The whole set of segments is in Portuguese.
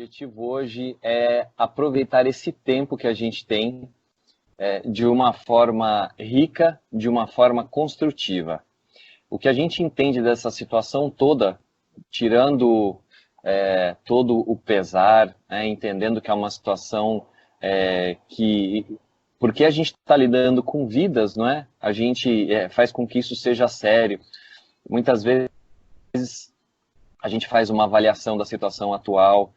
objetivo hoje é aproveitar esse tempo que a gente tem de uma forma rica, de uma forma construtiva. O que a gente entende dessa situação toda, tirando todo o pesar, entendendo que é uma situação que... Porque a gente está lidando com vidas, não é? A gente faz com que isso seja sério. Muitas vezes a gente faz uma avaliação da situação atual,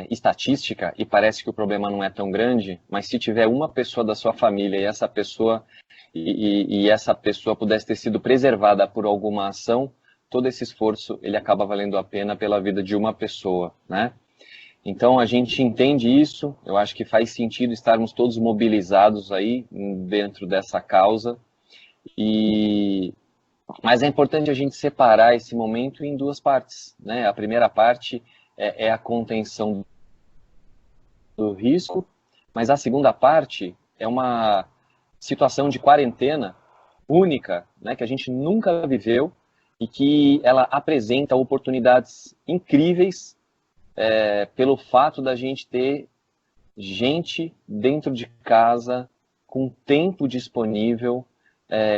estatística, e parece que o problema não é tão grande, mas se tiver uma pessoa da sua família e essa pessoa pudesse ter sido preservada por alguma ação, todo esse esforço ele acaba valendo a pena pela vida de uma pessoa, né? Então a gente entende isso, eu acho que faz sentido estarmos todos mobilizados aí dentro dessa causa, mas é importante a gente separar esse momento em duas partes, né? A primeira parte é a contenção do risco, mas a segunda parte é uma situação de quarentena única, né, que a gente nunca viveu e que ela apresenta oportunidades incríveis pelo fato da gente ter gente dentro de casa, com tempo disponível,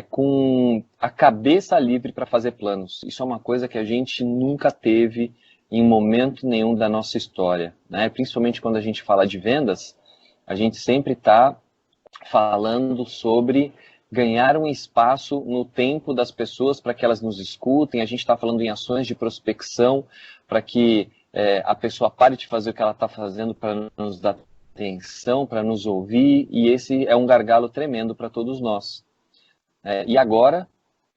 com a cabeça livre para fazer planos. Isso é uma coisa que a gente nunca teve em momento nenhum da nossa história, né? Principalmente quando a gente fala de vendas, a gente sempre está falando sobre ganhar um espaço no tempo das pessoas para que elas nos escutem. A gente está falando em ações de prospecção para que a pessoa pare de fazer o que ela está fazendo para nos dar atenção, para nos ouvir, e esse é um gargalo tremendo para todos nós. E agora,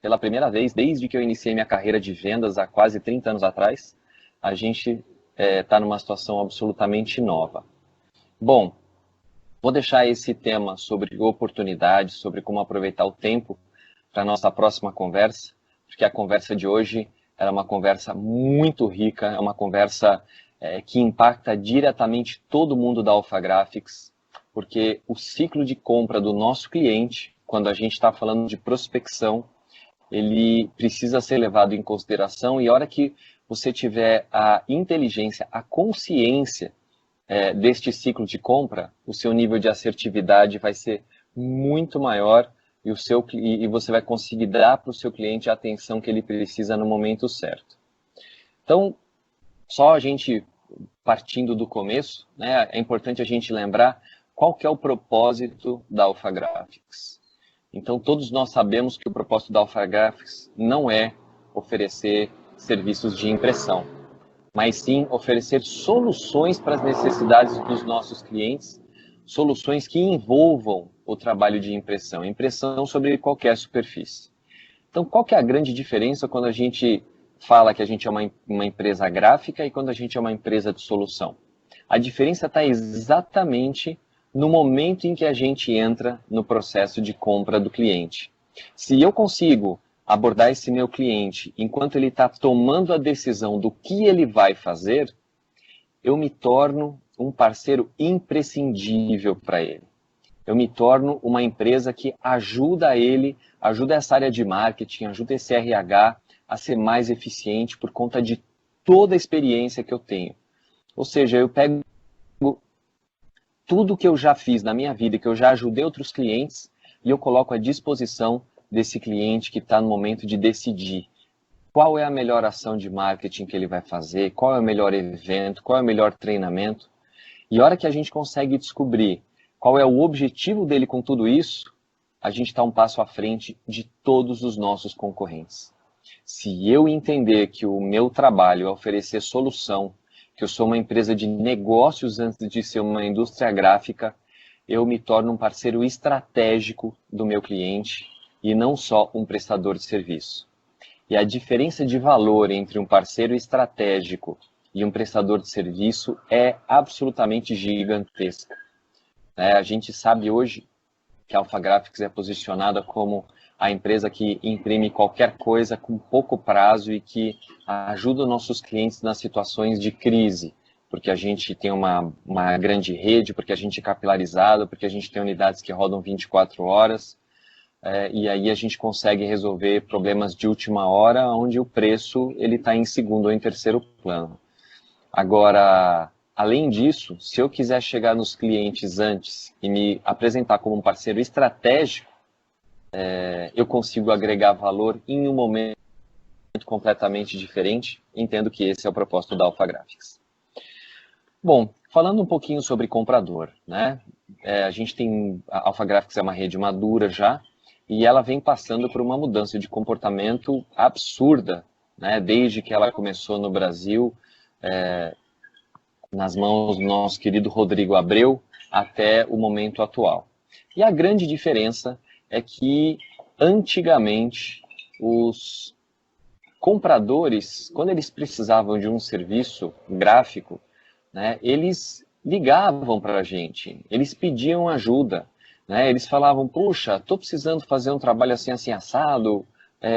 pela primeira vez, desde que eu iniciei minha carreira de vendas há quase 30 anos atrás, a gente está numa situação absolutamente nova. Bom, vou deixar esse tema sobre oportunidades, sobre como aproveitar o tempo para a nossa próxima conversa, porque a conversa de hoje é uma conversa muito rica, é uma conversa que impacta diretamente todo mundo da Alpha Graphics, porque o ciclo de compra do nosso cliente, quando a gente está falando de prospecção, ele precisa ser levado em consideração, e a hora que você tiver a inteligência, a consciência deste ciclo de compra, o seu nível de assertividade vai ser muito maior e você vai conseguir dar para o seu cliente a atenção que ele precisa no momento certo. Então, só a gente partindo do começo, né, é importante a gente lembrar qual que é o propósito da Alpha Graphics. Então, todos nós sabemos que o propósito da Alpha Graphics não é oferecer serviços de impressão, mas sim oferecer soluções para as necessidades dos nossos clientes, soluções que envolvam o trabalho de impressão, impressão sobre qualquer superfície. Então, qual que é a grande diferença quando a gente fala que a gente é uma empresa gráfica e quando a gente é uma empresa de solução? A diferença está exatamente no momento em que a gente entra no processo de compra do cliente. Se eu consigo abordar esse meu cliente enquanto ele está tomando a decisão do que ele vai fazer, eu me torno um parceiro imprescindível para ele. Eu me torno uma empresa que ajuda ele, ajuda essa área de marketing, ajuda esse RH a ser mais eficiente por conta de toda a experiência que eu tenho. Ou seja, eu pego tudo que eu já fiz na minha vida, que eu já ajudei outros clientes, e eu coloco à disposição desse cliente que está no momento de decidir qual é a melhor ação de marketing que ele vai fazer, qual é o melhor evento, qual é o melhor treinamento. E a hora que a gente consegue descobrir qual é o objetivo dele com tudo isso, a gente está um passo à frente de todos os nossos concorrentes. Se eu entender que o meu trabalho é oferecer solução, que eu sou uma empresa de negócios antes de ser uma indústria gráfica, eu me torno um parceiro estratégico do meu cliente e não só um prestador de serviço. E a diferença de valor entre um parceiro estratégico e um prestador de serviço é absolutamente gigantesca. A gente sabe hoje que a Alpha Graphics é posicionada como a empresa que imprime qualquer coisa com pouco prazo e que ajuda nossos clientes nas situações de crise, porque a gente tem uma grande rede, porque a gente é capilarizado, porque a gente tem unidades que rodam 24 horas, e aí a gente consegue resolver problemas de última hora, onde o preço está em segundo ou em terceiro plano. Agora, Além disso, se eu quiser chegar nos clientes antes e me apresentar como um parceiro estratégico, eu consigo agregar valor em um momento completamente diferente. Entendo que esse é o propósito da Alpha Graphics. Bom, falando um pouquinho sobre comprador, né? A gente tem, a Alpha Graphics é uma rede madura já, e ela vem passando por uma mudança de comportamento absurda, né? Desde que ela começou no Brasil, nas mãos do nosso querido Rodrigo Abreu, até o momento atual. E a grande diferença é que, antigamente, os compradores, quando eles precisavam de um serviço gráfico, né, eles ligavam para a gente, eles pediam ajuda, né, eles falavam, puxa, estou precisando fazer um trabalho assim, assim, assado,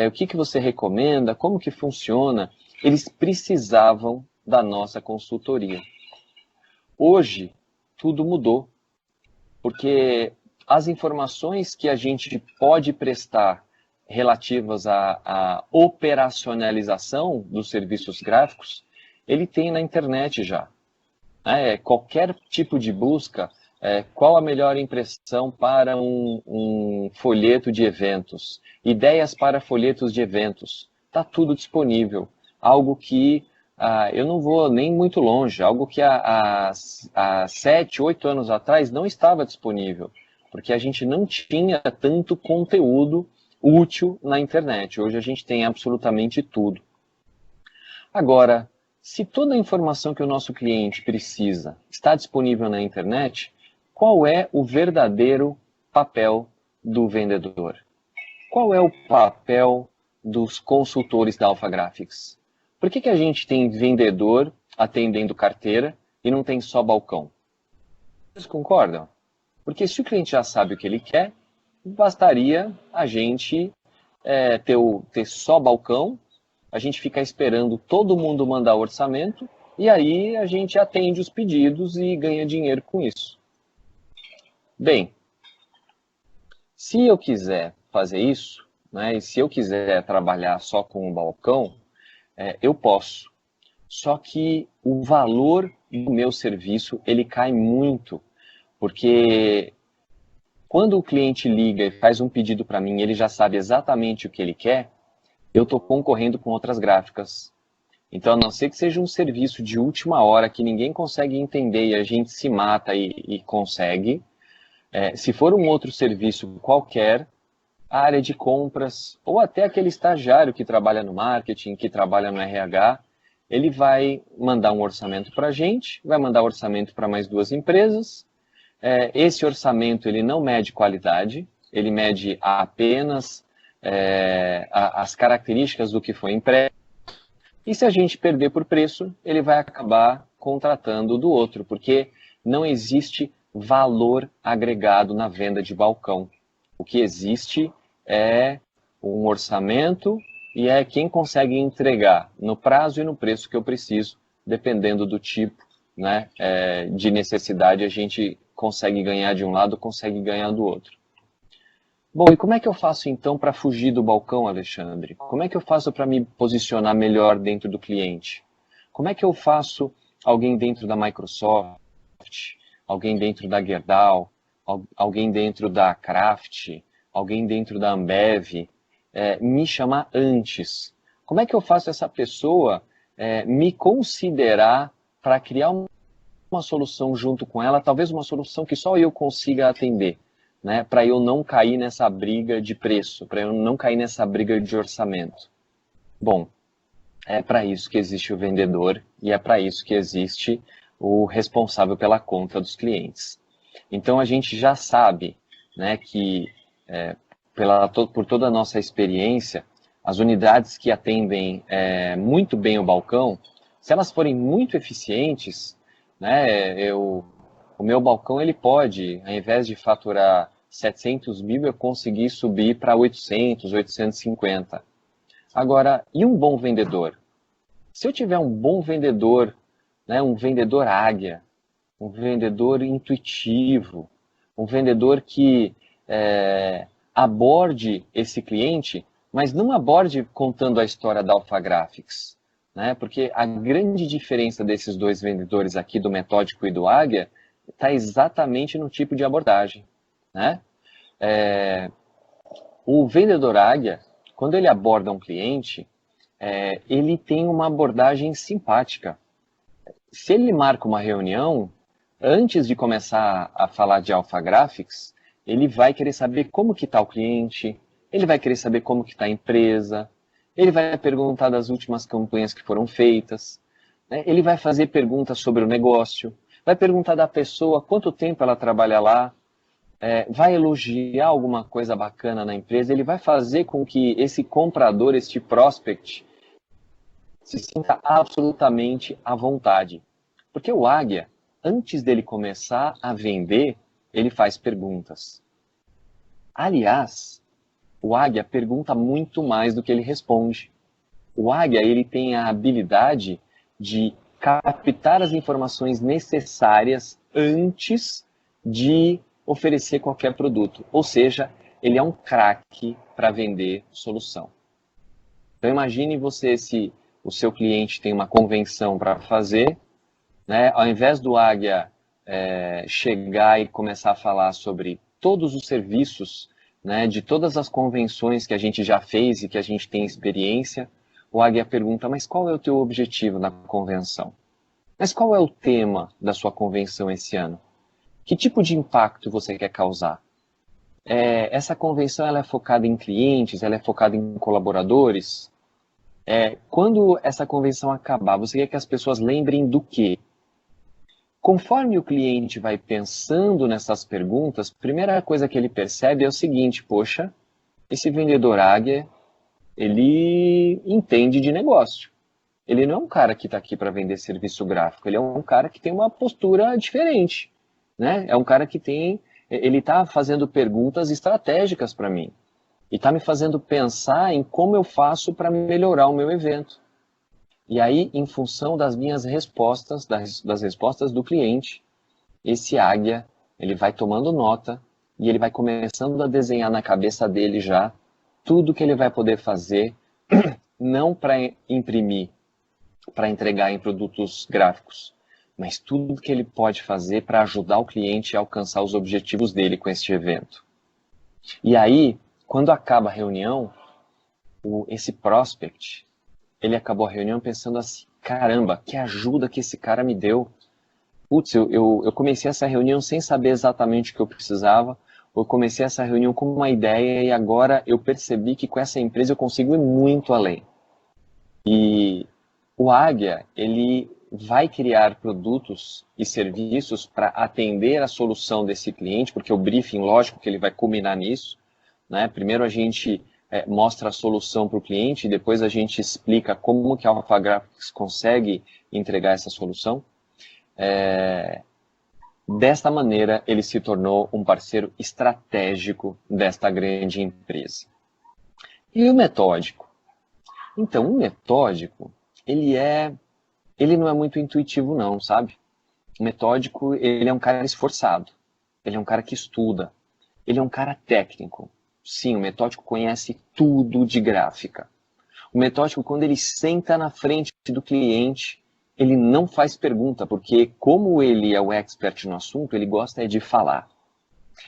o que você recomenda, como que funciona? Eles precisavam da nossa consultoria. Hoje, tudo mudou, porque as informações que a gente pode prestar relativas à operacionalização dos serviços gráficos, ele tem na internet já. Qualquer tipo de busca, qual a melhor impressão para um folheto de eventos, ideias para folhetos de eventos, está tudo disponível. Algo que eu não vou nem muito longe, algo que há 7, 8 anos atrás não estava disponível, porque a gente não tinha tanto conteúdo útil na internet. Hoje a gente tem absolutamente tudo. Agora, se toda a informação que o nosso cliente precisa está disponível na internet, qual é o verdadeiro papel do vendedor? Qual é o papel dos consultores da Alpha Graphics? Por que a gente tem vendedor atendendo carteira e não tem só balcão? Vocês concordam? Porque se o cliente já sabe o que ele quer, bastaria a gente ter só balcão, a gente fica esperando todo mundo mandar orçamento e aí a gente atende os pedidos e ganha dinheiro com isso. Bem, se eu quiser fazer isso, né, e se eu quiser trabalhar só com o balcão, eu posso. Só que o valor do meu serviço, ele cai muito, porque quando o cliente liga e faz um pedido para mim, ele já sabe exatamente o que ele quer, eu estou concorrendo com outras gráficas. Então, a não ser que seja um serviço de última hora que ninguém consegue entender e a gente se mata e consegue, se for um outro serviço qualquer, a área de compras, ou até aquele estagiário que trabalha no marketing, que trabalha no RH, ele vai mandar um orçamento para a gente, vai mandar orçamento para mais 2 empresas. Esse orçamento ele não mede qualidade, ele mede apenas as características do que foi impresso. E se a gente perder por preço, ele vai acabar contratando do outro, porque não existe valor agregado na venda de balcão. O que existe é um orçamento e é quem consegue entregar no prazo e no preço que eu preciso, dependendo do tipo, né, de necessidade, a gente consegue ganhar de um lado, consegue ganhar do outro. Bom, e como é que eu faço então para fugir do balcão, Alexandre? Como é que eu faço para me posicionar melhor dentro do cliente? Como é que eu faço alguém dentro da Microsoft, alguém dentro da Gerdau, alguém dentro da Kraft, alguém dentro da Ambev, me chamar antes? Como é que eu faço essa pessoa me considerar para criar uma solução junto com ela, talvez uma solução que só eu consiga atender, né, para eu não cair nessa briga de preço, para eu não cair nessa briga de orçamento? Bom, é para isso que existe o vendedor e é para isso que existe o responsável pela conta dos clientes. Então a gente já sabe, né, que por toda a nossa experiência, as unidades que atendem muito bem o balcão, se elas forem muito eficientes, né, o meu balcão ele pode, ao invés de faturar 700 mil, eu conseguir subir para 800, 850. Agora, e um bom vendedor? Se eu tiver um bom vendedor, né, um vendedor águia, um vendedor intuitivo, um vendedor que aborde esse cliente, mas não aborde contando a história da Alpha Graphics, né? Porque a grande diferença desses dois vendedores aqui, do Metódico e do Águia, está exatamente no tipo de abordagem, né? O vendedor Águia, quando ele aborda um cliente, ele tem uma abordagem simpática. Se ele marca uma reunião, antes de começar a falar de Alpha Graphics, ele vai querer saber como que está o cliente, ele vai querer saber como que está a empresa, ele vai perguntar das últimas campanhas que foram feitas, né? Ele vai fazer perguntas sobre o negócio, vai perguntar da pessoa quanto tempo ela trabalha lá, vai elogiar alguma coisa bacana na empresa, ele vai fazer com que esse comprador, este prospect, se sinta absolutamente à vontade. Porque o Águia, antes dele começar a vender, ele faz perguntas. Aliás, o Águia pergunta muito mais do que ele responde. O Águia, ele tem a habilidade de captar as informações necessárias antes de oferecer qualquer produto. Ou seja, ele é um craque para vender solução. Então imagine você, se o seu cliente tem uma convenção para fazer, né? Ao invés do Águia chegar e começar a falar sobre todos os serviços, né, de todas as convenções que a gente já fez e que a gente tem experiência, o Águia pergunta, mas qual é o teu objetivo na convenção? Mas qual é o tema da sua convenção esse ano? Que tipo de impacto você quer causar? Essa convenção ela é focada em clientes, ela é focada em colaboradores? Quando essa convenção acabar, você quer que as pessoas lembrem do quê? Conforme o cliente vai pensando nessas perguntas, a primeira coisa que ele percebe é o seguinte, poxa, esse vendedor Águia, ele entende de negócio. Ele não é um cara que está aqui para vender serviço gráfico, ele é um cara que tem uma postura diferente, né? É um cara que ele está fazendo perguntas estratégicas para mim e está me fazendo pensar em como eu faço para melhorar o meu evento. E aí, em função das minhas respostas, das respostas do cliente, esse Águia, ele vai tomando nota e ele vai começando a desenhar na cabeça dele já tudo que ele vai poder fazer, não para imprimir, para entregar em produtos gráficos, mas tudo que ele pode fazer para ajudar o cliente a alcançar os objetivos dele com este evento. E aí, quando acaba a reunião, esse prospect, ele acabou a reunião pensando assim, caramba, que ajuda que esse cara me deu. Putz, eu comecei essa reunião sem saber exatamente o que eu precisava, eu comecei essa reunião com uma ideia e agora eu percebi que com essa empresa eu consigo ir muito além. E o Águia, ele vai criar produtos e serviços para atender a solução desse cliente, porque o briefing, lógico que ele vai culminar nisso, né? Primeiro a gente mostra a solução para o cliente, e depois a gente explica como que a Alpha Graphics consegue entregar essa solução. Desta maneira, ele se tornou um parceiro estratégico desta grande empresa. E o Metódico? Então, o Metódico, ele não é muito intuitivo não, sabe? O Metódico, ele é um cara esforçado, ele é um cara que estuda, ele é um cara técnico. Sim, o Metódico conhece tudo de gráfica. O Metódico, quando ele senta na frente do cliente, ele não faz pergunta, porque como ele é o expert no assunto, ele gosta de falar.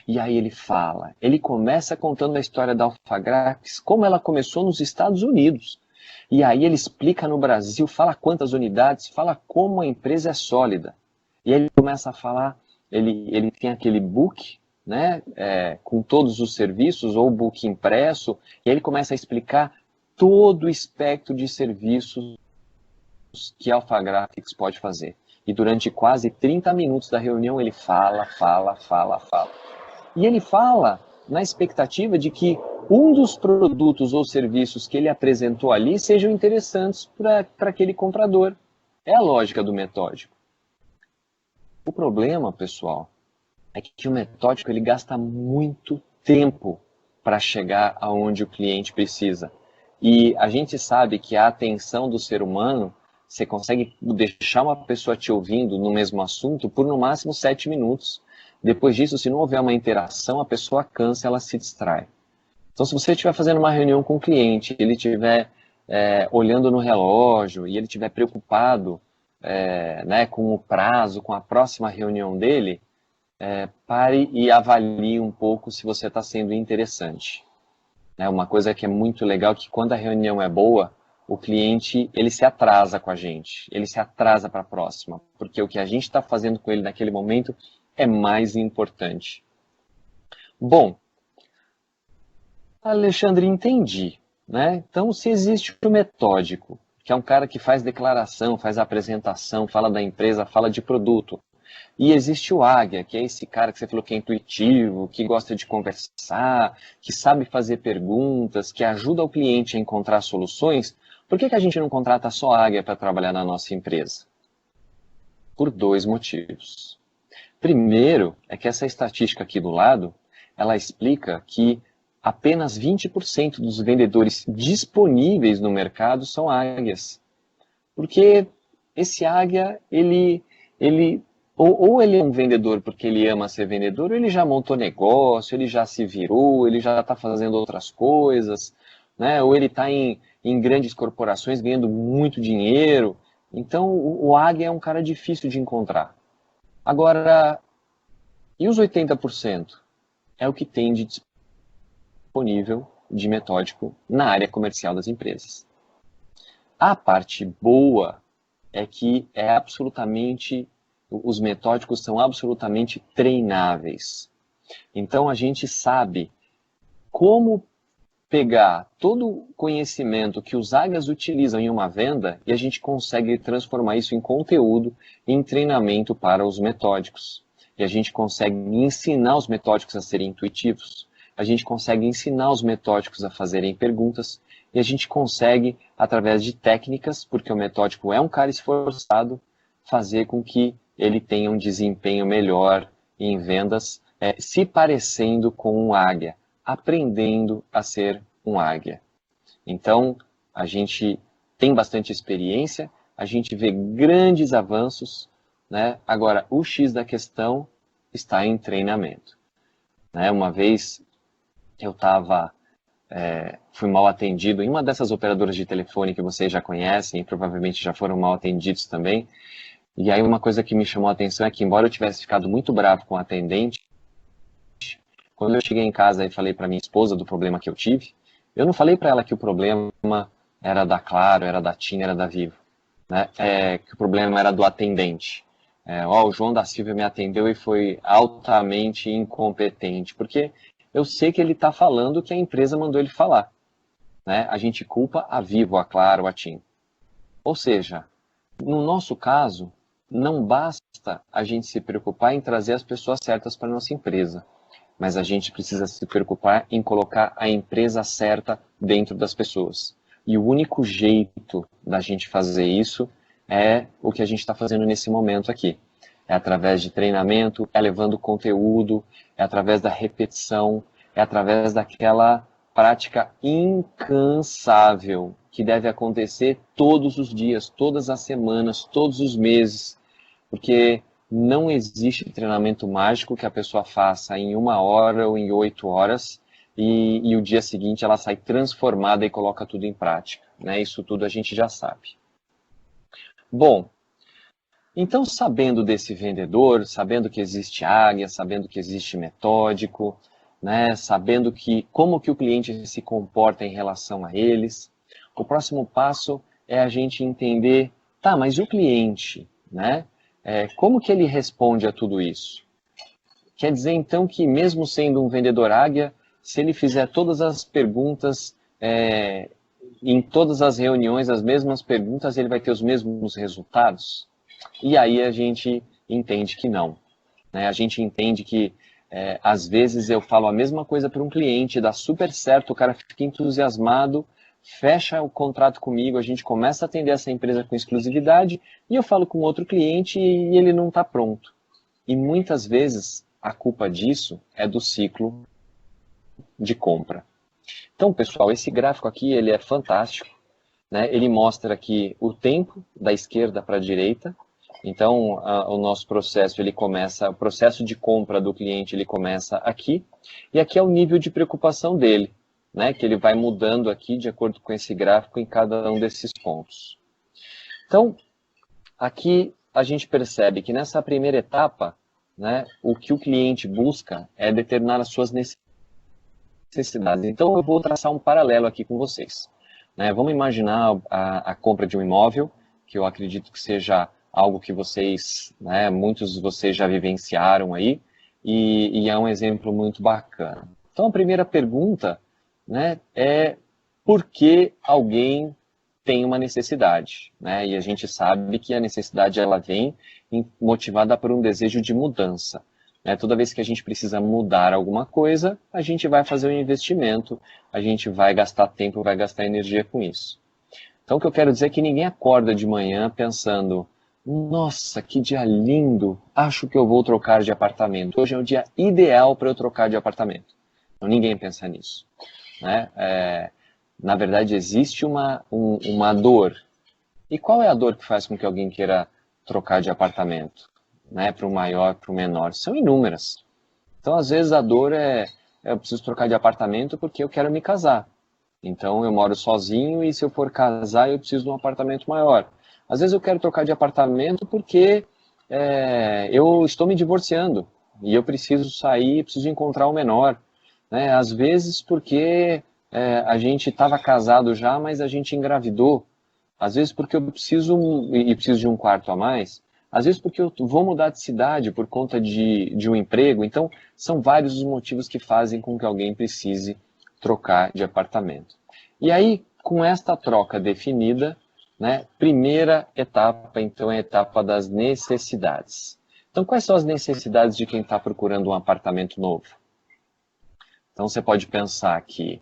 E aí ele fala, ele começa contando a história da Alpha Graphics, como ela começou nos Estados Unidos. E aí ele explica no Brasil, fala quantas unidades, fala como a empresa é sólida. E aí ele começa a falar, ele tem aquele book, né, com todos os serviços, ou book impresso, e aí ele começa a explicar todo o espectro de serviços que a Alpha Graphics pode fazer. E durante quase 30 minutos da reunião ele fala. E ele fala na expectativa de que um dos produtos ou serviços que ele apresentou ali sejam interessantes para aquele comprador. É a lógica do Metódico. O problema, pessoal, é que o Metódico ele gasta muito tempo para chegar aonde o cliente precisa. E a gente sabe que a atenção do ser humano, você consegue deixar uma pessoa te ouvindo no mesmo assunto por no máximo 7 minutos. Depois disso, se não houver uma interação, a pessoa cansa, ela se distrai. Então, se você estiver fazendo uma reunião com o cliente, ele estiver olhando no relógio e ele estiver preocupado né, com o prazo, com a próxima reunião dele, pare e avalie um pouco se você está sendo interessante. Uma coisa que é muito legal é que quando a reunião é boa, o cliente ele se atrasa com a gente, ele se atrasa para a próxima, porque o que a gente está fazendo com ele naquele momento é mais importante. Bom, Alexandre, entendi, né? Então, se existe o metódico, que é um cara que faz declaração, faz apresentação, fala da empresa, fala de produto, e existe o águia, que é esse cara que você falou que é intuitivo, que gosta de conversar, que sabe fazer perguntas, que ajuda o cliente a encontrar soluções, por que a gente não contrata só águia para trabalhar na nossa empresa? Por dois motivos. Primeiro, é que essa estatística aqui do lado, ela explica que apenas 20% dos vendedores disponíveis no mercado são águias. Porque esse águia, ou ele é um vendedor porque ele ama ser vendedor, ou ele já montou negócio, ele já se virou, ele já está fazendo outras coisas, né? Ou ele está em grandes corporações ganhando muito dinheiro. Então, o águia é um cara difícil de encontrar. Agora, e os 80%? É o que tem de disponível de metódico na área comercial das empresas. A parte boa é que os metódicos são absolutamente treináveis. Então a gente sabe como pegar todo o conhecimento que os águias utilizam em uma venda e a gente consegue transformar isso em conteúdo, em treinamento para os metódicos. E a gente consegue ensinar os metódicos a serem intuitivos, a gente consegue ensinar os metódicos a fazerem perguntas, e a gente consegue, através de técnicas, porque o metódico é um cara esforçado, fazer com que ele tenha um desempenho melhor em vendas, se parecendo com um águia, aprendendo a ser um águia. Então, a gente tem bastante experiência, a gente vê grandes avanços, né? Agora, o X da questão está em treinamento. Né? Uma vez eu fui mal atendido em uma dessas operadoras de telefone que vocês já conhecem e provavelmente já foram mal atendidos também. E aí uma coisa que me chamou a atenção é que, embora eu tivesse ficado muito bravo com o atendente, quando eu cheguei em casa e falei para minha esposa do problema que eu tive, eu não falei para ela que o problema era da Claro, era da TIM, era da Vivo, né? Que o problema era do atendente. O João da Silva me atendeu e foi altamente incompetente, porque eu sei que ele está falando o que a empresa mandou ele falar. Né? A gente culpa a Vivo, a Claro, a TIM. Ou seja, no nosso caso, não basta a gente se preocupar em trazer as pessoas certas para a nossa empresa, mas a gente precisa se preocupar em colocar a empresa certa dentro das pessoas. E o único jeito da gente fazer isso é o que a gente está fazendo nesse momento aqui. É através de treinamento, é levando conteúdo, é através da repetição, é através daquela prática incansável que deve acontecer todos os dias, todas as semanas, todos os meses, porque não existe treinamento mágico que a pessoa faça em 1 hora ou em 8 horas e o dia seguinte ela sai transformada e coloca tudo em prática. Né? Isso tudo a gente já sabe. Bom, então sabendo desse vendedor, sabendo que existe águia, sabendo que existe metódico, né, sabendo como que o cliente se comporta em relação a eles, o próximo passo é a gente entender, tá, mas e o cliente, né? Como que ele responde a tudo isso? Quer dizer, então, que mesmo sendo um vendedor águia, se ele fizer todas as perguntas, em todas as reuniões, as mesmas perguntas, ele vai ter os mesmos resultados? E aí a gente entende que não. Né? A gente entende que, às vezes, eu falo a mesma coisa para um cliente, dá super certo, o cara fica entusiasmado, fecha o contrato comigo, a gente começa a atender essa empresa com exclusividade, e eu falo com outro cliente e ele não está pronto. E muitas vezes a culpa disso é do ciclo de compra. Então, pessoal, esse gráfico aqui ele é fantástico. Né? Ele mostra aqui o tempo da esquerda para a direita. Então, o nosso processo, o processo de compra do cliente, ele começa aqui. E aqui é o nível de preocupação dele. né, que ele vai mudando aqui de acordo com esse gráfico em cada um desses pontos. Então, aqui a gente percebe que nessa primeira etapa, né, o que o cliente busca é determinar as suas necessidades. Então, eu vou traçar um paralelo aqui com vocês. Né? Vamos imaginar a compra de um imóvel, que eu acredito que seja algo que vocês, né, muitos de vocês já vivenciaram aí, e é um exemplo muito bacana. Então, a primeira pergunta, né, é por que alguém tem uma necessidade, né? E a gente sabe que a necessidade ela vem motivada por um desejo de mudança. Né? Toda vez que a gente precisa mudar alguma coisa, a gente vai fazer um investimento, a gente vai gastar tempo, vai gastar energia com isso. Então, o que eu quero dizer é que ninguém acorda de manhã pensando: nossa, que dia lindo, acho que eu vou trocar de apartamento. Hoje é o dia ideal para eu trocar de apartamento. Então, ninguém pensa nisso. Né? Na verdade, existe uma dor. E qual é a dor que faz com que alguém queira trocar de apartamento? Né? Para o maior, para o menor? São inúmeras. Então, às vezes, a dor eu preciso trocar de apartamento porque eu quero me casar. Então, eu moro sozinho e se eu for casar, eu preciso de um apartamento maior. Às vezes eu quero trocar de apartamento porque eu estou me divorciando e eu preciso sair, preciso encontrar um menor. Né? Às vezes porque a gente estava casado já, mas a gente engravidou. Às vezes porque eu preciso de um quarto a mais. Às vezes porque eu vou mudar de cidade por conta de um emprego. Então, são vários os motivos que fazem com que alguém precise trocar de apartamento. E aí, com esta troca definida, né, primeira etapa, então, é a etapa das necessidades. Então, quais são as necessidades de quem está procurando um apartamento novo? Então, você pode pensar que,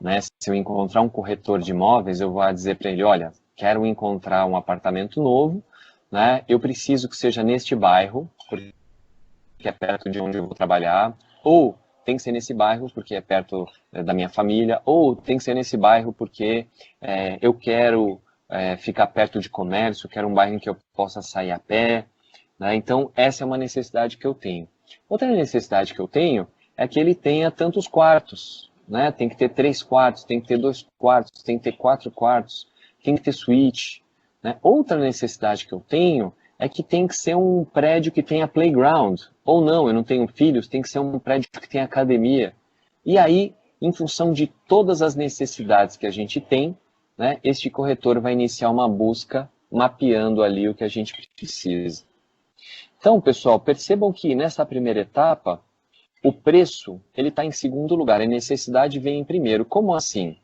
né, se eu encontrar um corretor de imóveis, eu vou dizer para ele: olha, quero encontrar um apartamento novo, né, eu preciso que seja neste bairro, porque é perto de onde eu vou trabalhar, ou tem que ser nesse bairro porque é perto da minha família, ou tem que ser nesse bairro porque eu quero ficar perto de comércio, quero um bairro em que eu possa sair a pé. Né? Então, essa é uma necessidade que eu tenho. Outra necessidade que eu tenho é que ele tenha tantos quartos. Né? Tem que ter 3 quartos, tem que ter 2 quartos, tem que ter 4 quartos, tem que ter suíte. Né? Outra necessidade que eu tenho é que tem que ser um prédio que tenha playground. Ou não, eu não tenho filhos, tem que ser um prédio que tenha academia. E aí, em função de todas as necessidades que a gente tem, né, este corretor vai iniciar uma busca mapeando ali o que a gente precisa. Então, pessoal, percebam que nessa primeira etapa, o preço ele está em segundo lugar, a necessidade vem em primeiro. Como assim?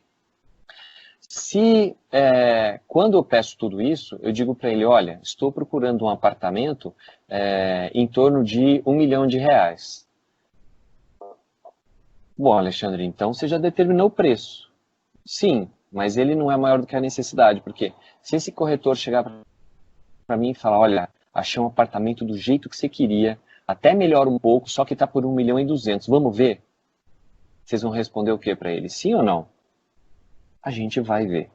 Se quando eu peço tudo isso, eu digo para ele: olha, estou procurando um apartamento em torno de R$1 milhão. Bom, Alexandre, então você já determinou o preço. Sim, mas ele não é maior do que a necessidade, porque se esse corretor chegar para mim e falar: olha, achei um apartamento do jeito que você queria, até melhor um pouco, só que está por R$1.200.000, vamos ver? Vocês vão responder o que para ele? Sim ou não? A gente vai ver.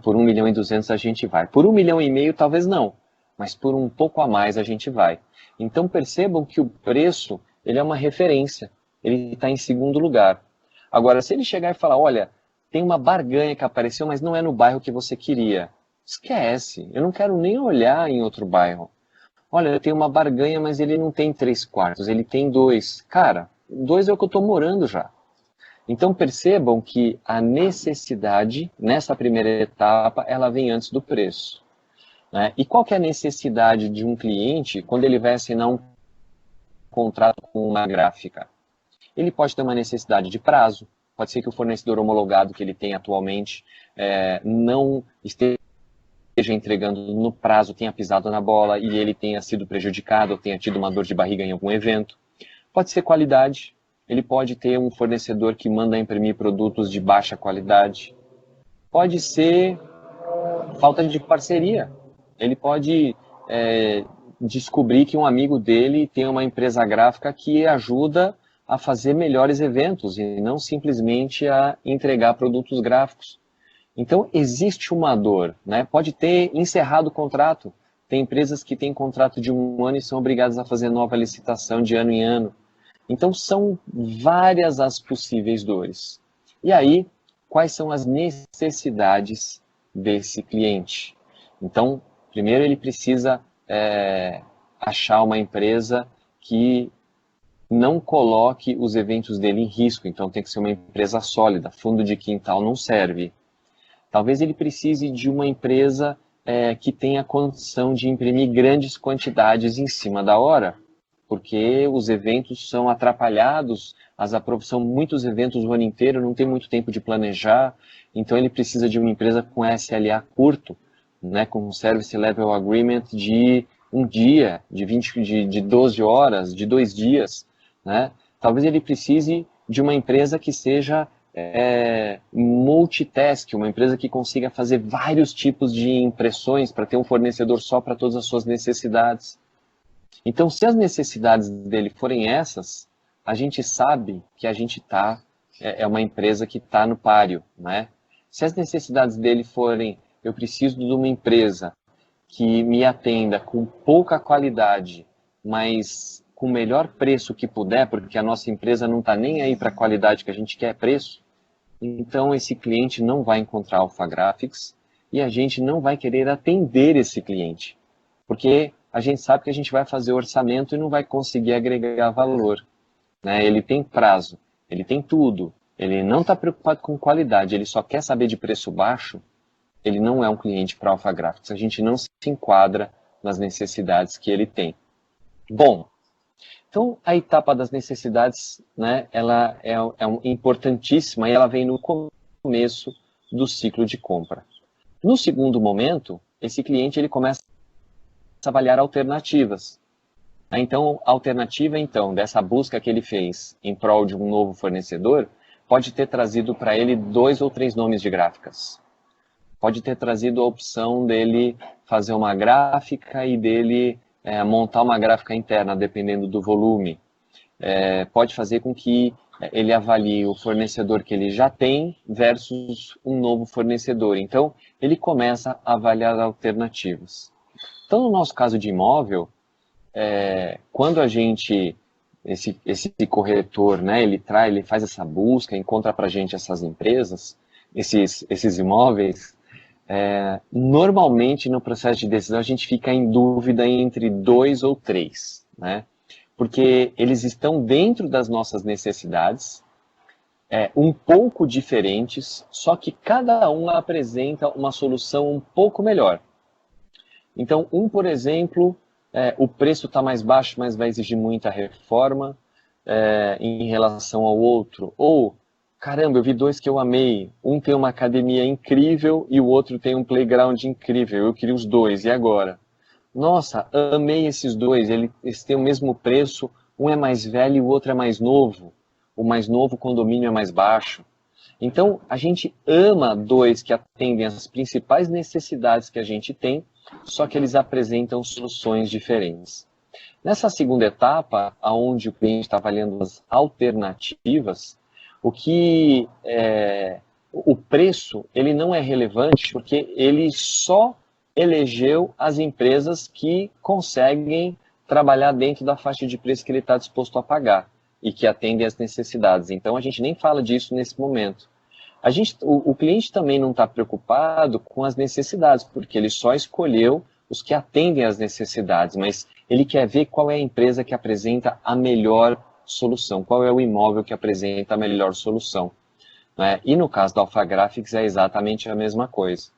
Por R$1.200.000 a gente vai. Por R$1,5 milhão talvez não, mas por um pouco a mais a gente vai. Então percebam que o preço ele é uma referência, ele está em segundo lugar. Agora, se ele chegar e falar: olha, tem uma barganha que apareceu, mas não é no bairro que você queria, esquece, eu não quero nem olhar em outro bairro. Olha, eu tenho uma barganha, mas ele não tem 3 quartos, ele tem 2. Cara, 2 é o que eu estou morando já. Então percebam que a necessidade, nessa primeira etapa, ela vem antes do preço. Né? E qual que é a necessidade de um cliente quando ele vai assinar um contrato com uma gráfica? Ele pode ter uma necessidade de prazo, pode ser que o fornecedor homologado que ele tem atualmente não esteja entregando no prazo, tenha pisado na bola e ele tenha sido prejudicado ou tenha tido uma dor de barriga em algum evento. Pode ser qualidade. Ele pode ter um fornecedor que manda imprimir produtos de baixa qualidade. Pode ser falta de parceria. Ele pode descobrir que um amigo dele tem uma empresa gráfica que ajuda a fazer melhores eventos e não simplesmente a entregar produtos gráficos. Então, existe uma dor. Né? Pode ter encerrado o contrato. Tem empresas que têm contrato de 1 ano e são obrigadas a fazer nova licitação de ano em ano. Então, são várias as possíveis dores. E aí, quais são as necessidades desse cliente? Então, primeiro ele precisa achar uma empresa que não coloque os eventos dele em risco. Então, tem que ser uma empresa sólida. Fundo de quintal não serve. Talvez ele precise de uma empresa que tenha condição de imprimir grandes quantidades em cima da hora, porque os eventos são atrapalhados, são muitos eventos o ano inteiro, não tem muito tempo de planejar, então ele precisa de uma empresa com SLA curto, né, com um Service Level Agreement de um dia, de 12 horas, de 2 dias, né? Talvez ele precise de uma empresa que seja multitask, uma empresa que consiga fazer vários tipos de impressões para ter um fornecedor só para todas as suas necessidades. Então, se as necessidades dele forem essas, a gente sabe que a gente é uma empresa que está no páreo, né? Se as necessidades dele forem, eu preciso de uma empresa que me atenda com pouca qualidade, mas com o melhor preço que puder, porque a nossa empresa não está nem aí para a qualidade que a gente quer, preço, então esse cliente não vai encontrar Alpha Graphics e a gente não vai querer atender esse cliente, porque a gente sabe que a gente vai fazer orçamento e não vai conseguir agregar valor, né? Ele tem prazo, ele tem tudo, ele não está preocupado com qualidade, ele só quer saber de preço baixo, ele não é um cliente para Alpha Graphics, a gente não se enquadra nas necessidades que ele tem. Bom, então a etapa das necessidades, né, ela é importantíssima e ela vem no começo do ciclo de compra. No segundo momento, esse cliente ele começa a avaliar alternativas. Então, a alternativa dessa busca que ele fez em prol de um novo fornecedor pode ter trazido para ele 2 ou 3 nomes de gráficas. Pode ter trazido a opção dele fazer uma gráfica e dele montar uma gráfica interna, dependendo do volume. Pode fazer com que ele avalie o fornecedor que ele já tem versus um novo fornecedor. Então, ele começa a avaliar alternativas. Então, no nosso caso de imóvel, quando esse corretor, né, ele faz essa busca, encontra para a gente essas empresas, esses imóveis, normalmente no processo de decisão a gente fica em dúvida entre 2 ou 3, né? Porque eles estão dentro das nossas necessidades, um pouco diferentes, só que cada um apresenta uma solução um pouco melhor. Então, por exemplo, o preço está mais baixo, mas vai exigir muita reforma em relação ao outro. Ou, caramba, eu vi 2 que eu amei. Um tem uma academia incrível e o outro tem um playground incrível. Eu queria os 2, e agora? Nossa, amei esses 2, eles têm o mesmo preço, um é mais velho e o outro é mais novo. O mais novo condomínio é mais baixo. Então, a gente ama 2 que atendem às principais necessidades que a gente tem, só que eles apresentam soluções diferentes. Nessa segunda etapa, onde o cliente está avaliando as alternativas, o preço ele não é relevante porque ele só elegeu as empresas que conseguem trabalhar dentro da faixa de preço que ele está disposto a pagar e que atendem às necessidades. Então, a gente nem fala disso nesse momento. O cliente também não está preocupado com as necessidades, porque ele só escolheu os que atendem às necessidades, mas ele quer ver qual é a empresa que apresenta a melhor solução, qual é o imóvel que apresenta a melhor solução, né? E no caso da Alpha Graphics é exatamente a mesma coisa.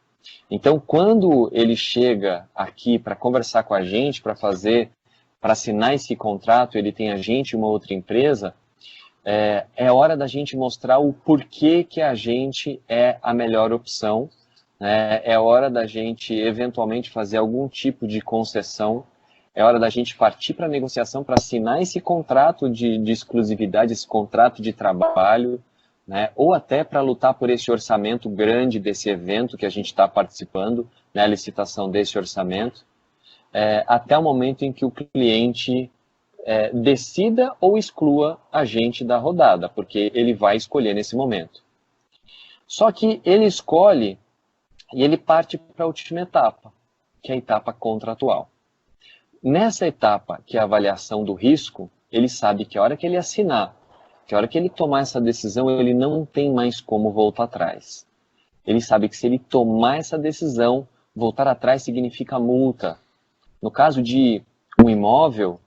Então, quando ele chega aqui para conversar com a gente, para assinar esse contrato, ele tem a gente e uma outra empresa, é hora da gente mostrar o porquê que a gente é a melhor opção, né? É hora da gente eventualmente fazer algum tipo de concessão, é hora da gente partir para a negociação para assinar esse contrato de exclusividade, esse contrato de trabalho, né? Ou até para lutar por esse orçamento grande desse evento que a gente está participando, né? A licitação desse orçamento, até o momento em que o cliente decida ou exclua a gente da rodada, porque ele vai escolher nesse momento. Só que ele escolhe e ele parte para a última etapa, que é a etapa contratual. Nessa etapa, que é a avaliação do risco, ele sabe que a hora que ele assinar que a hora que ele tomar essa decisão, ele não tem mais como voltar atrás. Ele sabe que se ele tomar essa decisão, voltar atrás significa multa. No caso de um imóvel,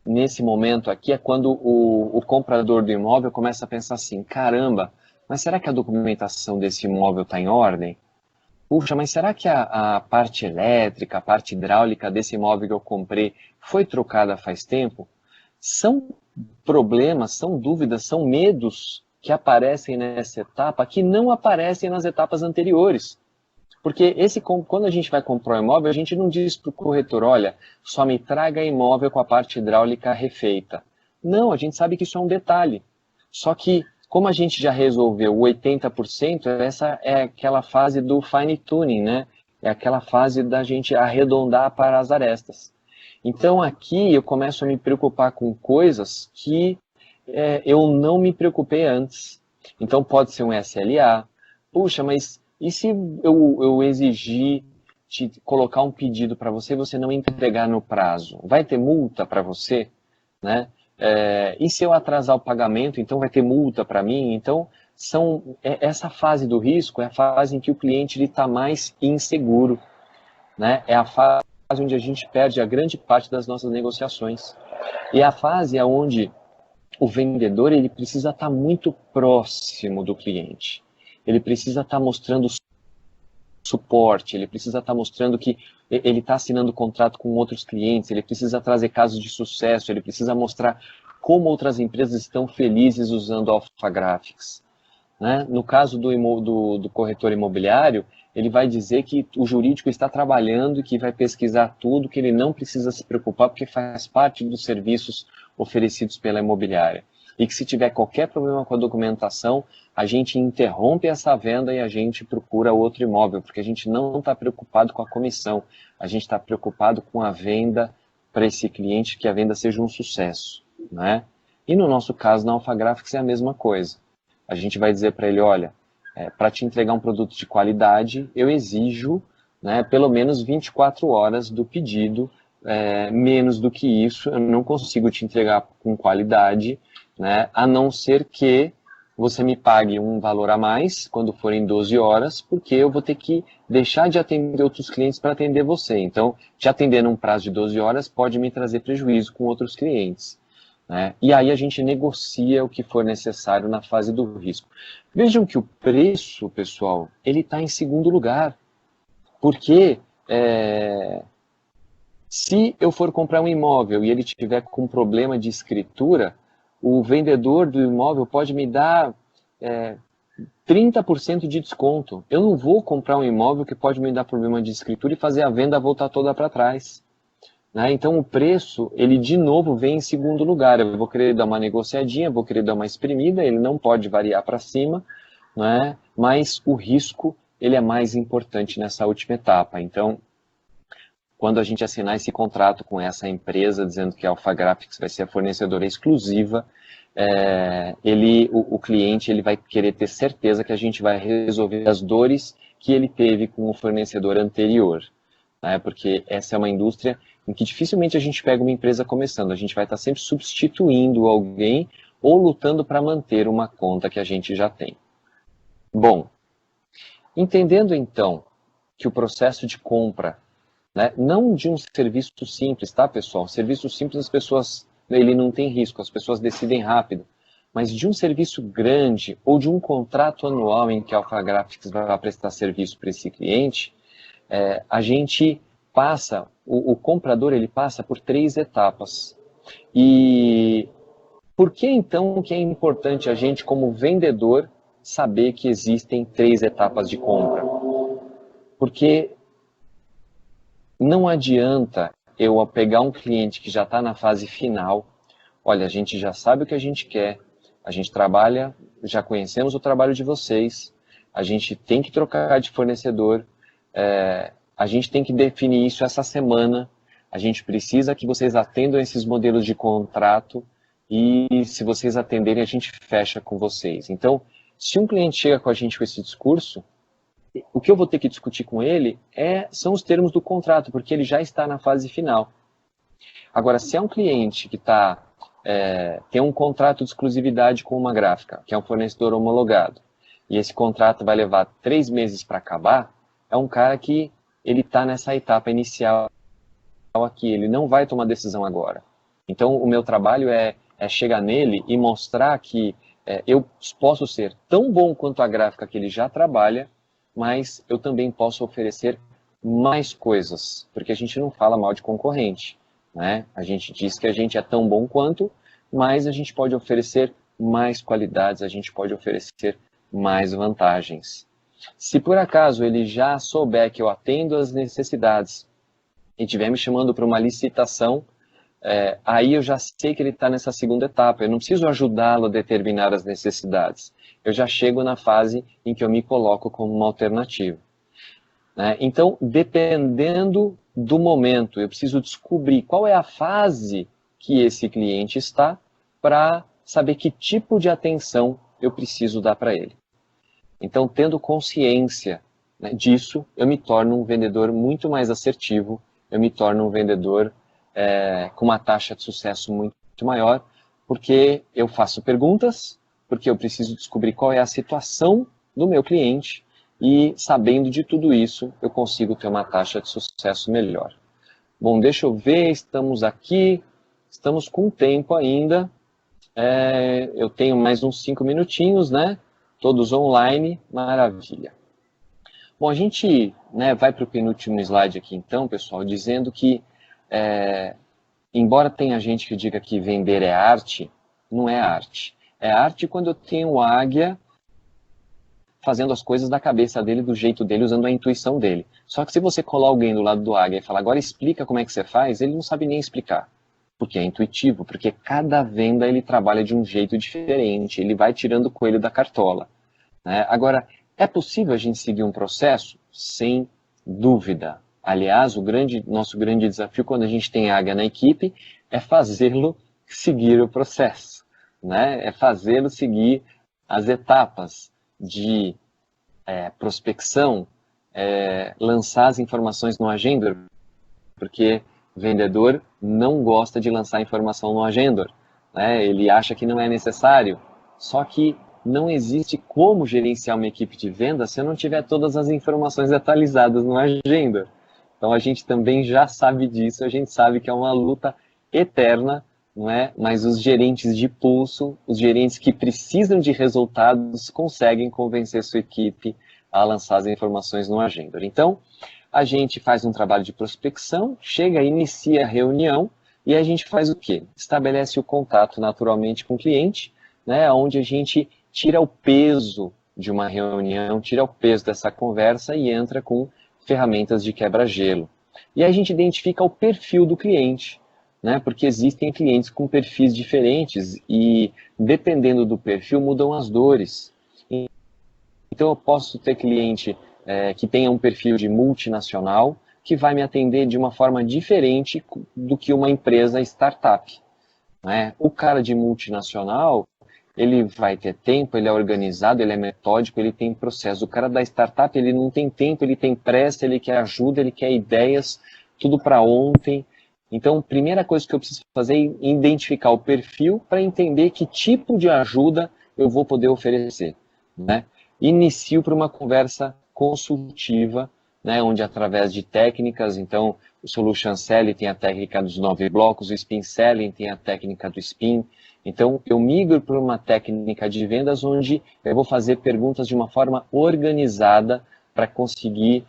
nesse momento aqui é quando o comprador do imóvel começa a pensar assim, caramba, mas será que a documentação desse imóvel está em ordem? Puxa, mas será que a parte elétrica, a parte hidráulica desse imóvel que eu comprei foi trocada faz tempo? São problemas, são dúvidas, são medos que aparecem nessa etapa que não aparecem nas etapas anteriores. Porque quando a gente vai comprar um imóvel, a gente não diz para o corretor, olha, só me traga imóvel com a parte hidráulica refeita. Não, a gente sabe que isso é um detalhe. Só que, como a gente já resolveu 80%, essa é aquela fase do fine tuning, né? É aquela fase da gente arredondar para as arestas. Então aqui eu começo a me preocupar com coisas que eu não me preocupei antes. Então pode ser um SLA. Puxa, mas e se eu exigir te colocar um pedido para você e você não entregar no prazo? Vai ter multa para você? Né? E se eu atrasar o pagamento, então vai ter multa para mim? Então, essa fase do risco é a fase em que o cliente está mais inseguro. Né? É a fase onde a gente perde a grande parte das nossas negociações. E é a fase onde o vendedor ele precisa estar muito próximo do cliente. Ele precisa estar mostrando suporte, ele precisa estar mostrando que ele está assinando contrato com outros clientes, ele precisa trazer casos de sucesso, ele precisa mostrar como outras empresas estão felizes usando Alpha Graphics. Né? No caso do corretor imobiliário, ele vai dizer que o jurídico está trabalhando e que vai pesquisar tudo, que ele não precisa se preocupar porque faz parte dos serviços oferecidos pela imobiliária. E que se tiver qualquer problema com a documentação, a gente interrompe essa venda e a gente procura outro imóvel, porque a gente não está preocupado com a comissão, a gente está preocupado com a venda para esse cliente, que a venda seja um sucesso. Né? E no nosso caso, na Alpha Graphics é a mesma coisa. A gente vai dizer para ele, olha, para te entregar um produto de qualidade, eu exijo pelo menos 24 horas do pedido, menos do que isso, eu não consigo te entregar com qualidade, né, a não ser que você me pague um valor a mais, quando forem 12 horas, porque eu vou ter que deixar de atender outros clientes para atender você. Então, te atender num prazo de 12 horas pode me trazer prejuízo com outros clientes. Né? E aí a gente negocia o que for necessário na fase do risco. Vejam que o preço, pessoal, ele está em segundo lugar. Porque se eu for comprar um imóvel e ele tiver com problema de escritura, o vendedor do imóvel pode me dar 30% de desconto. Eu não vou comprar um imóvel que pode me dar problema de escritura e fazer a venda voltar toda para trás. Né? Então o preço, ele de novo vem em segundo lugar. Eu vou querer dar uma negociadinha, vou querer dar uma espremida, ele não pode variar para cima, né? Mas o risco, ele é mais importante nessa última etapa. Então, quando a gente assinar esse contrato com essa empresa, dizendo que a Alpha Graphics vai ser a fornecedora exclusiva, o cliente ele vai querer ter certeza que a gente vai resolver as dores que ele teve com o fornecedor anterior. Né? Porque essa é uma indústria em que dificilmente a gente pega uma empresa começando, a gente vai estar sempre substituindo alguém ou lutando para manter uma conta que a gente já tem. Bom, entendendo então que o processo de compra, não de um serviço simples, tá, pessoal? Serviço simples as pessoas, ele não tem risco, as pessoas decidem rápido, mas de um serviço grande ou de um contrato anual em que a Alpha Graphics vai prestar serviço para esse cliente, a gente passa, o comprador ele passa por 3 etapas. E por que então que é importante a gente como vendedor saber que existem 3 etapas de compra? Porque não adianta eu pegar um cliente que já está na fase final, olha, a gente já sabe o que a gente quer, a gente trabalha, já conhecemos o trabalho de vocês, a gente tem que trocar de fornecedor, a gente tem que definir isso essa semana, a gente precisa que vocês atendam esses modelos de contrato e se vocês atenderem a gente fecha com vocês. Então, se um cliente chega com a gente com esse discurso, o que eu vou ter que discutir com ele são os termos do contrato, porque ele já está na fase final. Agora, se é um cliente que está tem um contrato de exclusividade com uma gráfica, que é um fornecedor homologado, e esse contrato vai levar 3 meses para acabar, é um cara que ele está nessa etapa inicial aqui, ele não vai tomar decisão agora. Então, o meu trabalho é chegar nele e mostrar que eu posso ser tão bom quanto a gráfica que ele já trabalha, mas eu também posso oferecer mais coisas, porque a gente não fala mal de concorrente, né? A gente diz que a gente é tão bom quanto, mas a gente pode oferecer mais qualidades, a gente pode oferecer mais vantagens. Se por acaso ele já souber que eu atendo às necessidades e estiver me chamando para uma licitação, aí eu já sei que ele está nessa segunda etapa, eu não preciso ajudá-lo a determinar as necessidades, eu já chego na fase em que eu me coloco como uma alternativa. Né? Então, dependendo do momento, eu preciso descobrir qual é a fase que esse cliente está para saber que tipo de atenção eu preciso dar para ele. Então, tendo consciência, né, disso, eu me torno um vendedor muito mais assertivo, eu me torno um vendedor com uma taxa de sucesso muito maior, porque eu faço perguntas, porque eu preciso descobrir qual é a situação do meu cliente, e sabendo de tudo isso, eu consigo ter uma taxa de sucesso melhor. Bom, deixa eu ver, estamos aqui, estamos com tempo ainda, eu tenho mais uns 5 minutinhos, né? Todos online, maravilha. Bom, a gente, né, vai para o penúltimo slide aqui então, pessoal, dizendo que, embora tenha gente que diga que vender é arte, não é arte. É arte quando eu tenho o águia fazendo as coisas da cabeça dele, do jeito dele, usando a intuição dele. Só que se você colar alguém do lado do águia e falar, agora explica como é que você faz, ele não sabe nem explicar. Porque é intuitivo, porque cada venda ele trabalha de um jeito diferente, ele vai tirando o coelho da cartola. Né? Agora, é possível a gente seguir um processo? Sem dúvida. Aliás, nosso grande desafio quando a gente tem águia na equipe é fazê-lo seguir o processo. Né? É fazê-lo seguir as etapas de prospecção, lançar as informações no Agendor, porque o vendedor não gosta de lançar informação no Agendor, né? Ele acha que não é necessário, só que não existe como gerenciar uma equipe de venda se eu não tiver todas as informações atualizadas no Agendor. Então a gente também já sabe disso, a gente sabe que é uma luta eterna, não é? Mas os gerentes de pulso, os gerentes que precisam de resultados, conseguem convencer sua equipe a lançar as informações no Agendor. Então, a gente faz um trabalho de prospecção, chega, inicia a reunião, e a gente faz o quê? Estabelece o contato naturalmente com o cliente, né, onde a gente tira o peso de uma reunião, tira o peso dessa conversa e entra com ferramentas de quebra-gelo. E aí a gente identifica o perfil do cliente, né, porque existem clientes com perfis diferentes e, dependendo do perfil, mudam as dores. Então, eu posso ter cliente que tenha um perfil de multinacional, que vai me atender de uma forma diferente do que uma empresa startup. Né? O cara de multinacional, ele vai ter tempo, ele é organizado, ele é metódico, ele tem processo. O cara da startup, ele não tem tempo, ele tem pressa, ele quer ajuda, ele quer ideias, tudo para ontem. Então, a primeira coisa que eu preciso fazer é identificar o perfil para entender que tipo de ajuda eu vou poder oferecer. Né? Inicio para uma conversa consultiva, né, onde através de técnicas, então o Solution Selling tem a técnica dos 9 blocos, o Spin Selling tem a técnica do Spin. Então, eu migro para uma técnica de vendas onde eu vou fazer perguntas de uma forma organizada para conseguir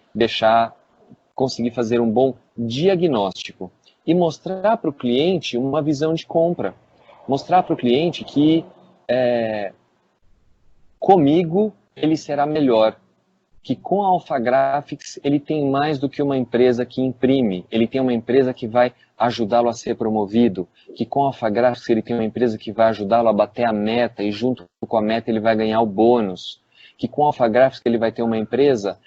fazer um bom diagnóstico e mostrar para o cliente uma visão de compra. Mostrar para o cliente que comigo ele será melhor, que com a Alpha Graphics ele tem mais do que uma empresa que imprime, ele tem uma empresa que vai ajudá-lo a ser promovido, que com a Alpha Graphics ele tem uma empresa que vai ajudá-lo a bater a meta e junto com a meta ele vai ganhar o bônus, que com a Alpha Graphics ele vai ter uma empresa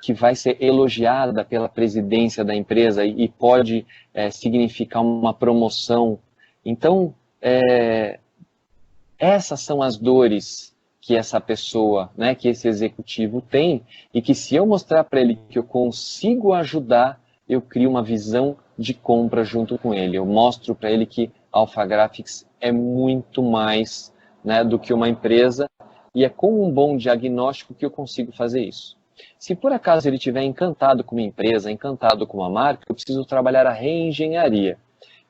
que vai ser elogiada pela presidência da empresa e pode significar uma promoção. Então, essas são as dores que essa pessoa, né, que esse executivo tem, e que se eu mostrar para ele que eu consigo ajudar, eu crio uma visão de compra junto com ele. Eu mostro para ele que Alpha Graphics é muito mais, né, do que uma empresa, e é com um bom diagnóstico que eu consigo fazer isso. Se por acaso ele estiver encantado com uma empresa, encantado com uma marca, eu preciso trabalhar a reengenharia.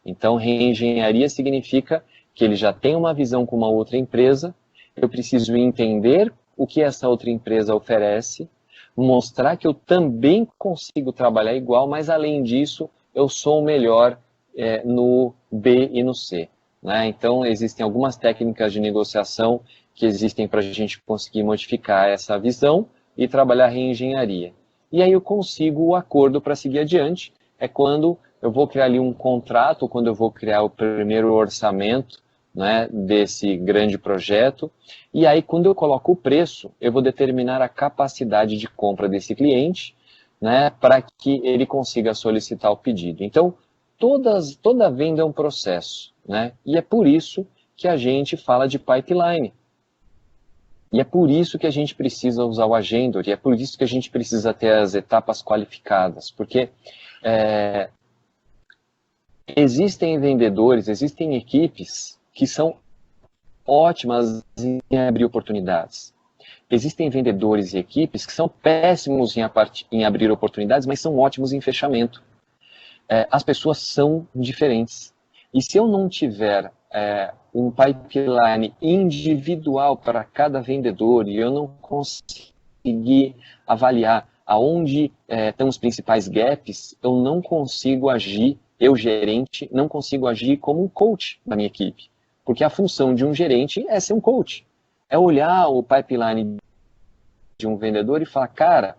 Então, reengenharia significa que ele já tem uma visão com uma outra empresa, eu preciso entender o que essa outra empresa oferece, mostrar que eu também consigo trabalhar igual, mas além disso, eu sou o melhor no B e no C. Né? Então, existem algumas técnicas de negociação que existem para a gente conseguir modificar essa visão e trabalhar reengenharia. E aí eu consigo o acordo para seguir adiante, é quando eu vou criar ali um contrato, quando eu vou criar o primeiro orçamento, né, desse grande projeto, e aí quando eu coloco o preço, eu vou determinar a capacidade de compra desse cliente, né, para que ele consiga solicitar o pedido. Então, toda venda é um processo, né, e é por isso que a gente fala de pipeline. E é por isso que a gente precisa usar o Agendor, e é por isso que a gente precisa ter as etapas qualificadas, porque existem vendedores, existem equipes que são ótimas em abrir oportunidades. Existem vendedores e equipes que são péssimos em abrir oportunidades, mas são ótimos em fechamento. As pessoas são diferentes. E se eu não tiver um pipeline individual para cada vendedor e eu não conseguir avaliar aonde estão os principais gaps, eu não consigo agir, eu gerente, não consigo agir como um coach da minha equipe. Porque a função de um gerente é ser um coach. É olhar o pipeline de um vendedor e falar, cara,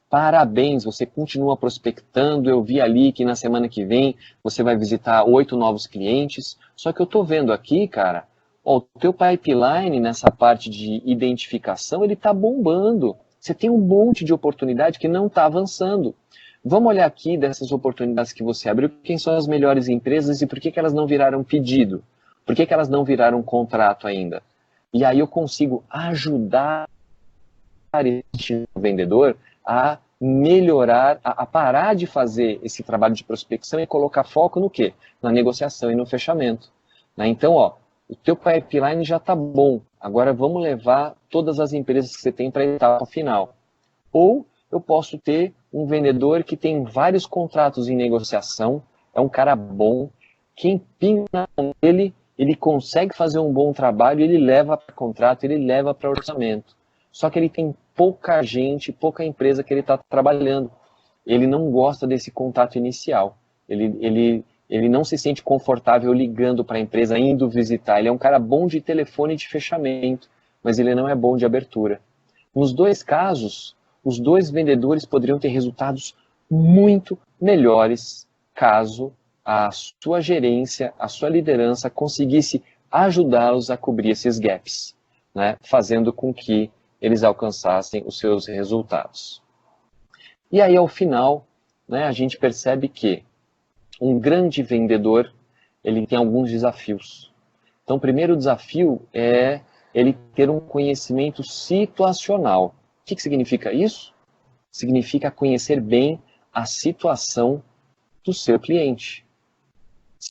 parabéns, você continua prospectando, eu vi ali que na semana que vem você vai visitar 8 novos clientes, só que eu estou vendo aqui, cara, ó, o teu pipeline nessa parte de identificação, ele está bombando. Você tem um monte de oportunidade que não está avançando. Vamos olhar aqui dessas oportunidades que você abriu, quem são as melhores empresas e por que elas não viraram pedido? Por que elas não viraram contrato ainda? E aí eu consigo ajudar este vendedor a melhorar, a parar de fazer esse trabalho de prospecção e colocar foco no quê? Na negociação e no fechamento. Né? Então, ó, o teu pipeline já está bom, agora vamos levar todas as empresas que você tem para a etapa final. Ou eu posso ter um vendedor que tem vários contratos em negociação, é um cara bom, quem pinga nele, ele consegue fazer um bom trabalho, ele leva para contrato, ele leva para orçamento. Só que ele tem pouca gente, pouca empresa que ele está trabalhando. Ele não gosta desse contato inicial. Ele não se sente confortável ligando para a empresa, indo visitar. Ele é um cara bom de telefone de fechamento, mas ele não é bom de abertura. Nos dois casos, os dois vendedores poderiam ter resultados muito melhores caso a sua gerência, a sua liderança conseguisse ajudá-los a cobrir esses gaps, né? Fazendo com que eles alcançassem os seus resultados. E aí, ao final, né, a gente percebe que um grande vendedor, ele tem alguns desafios. Então, o primeiro desafio é ele ter um conhecimento situacional. O que significa isso? Significa conhecer bem a situação do seu cliente.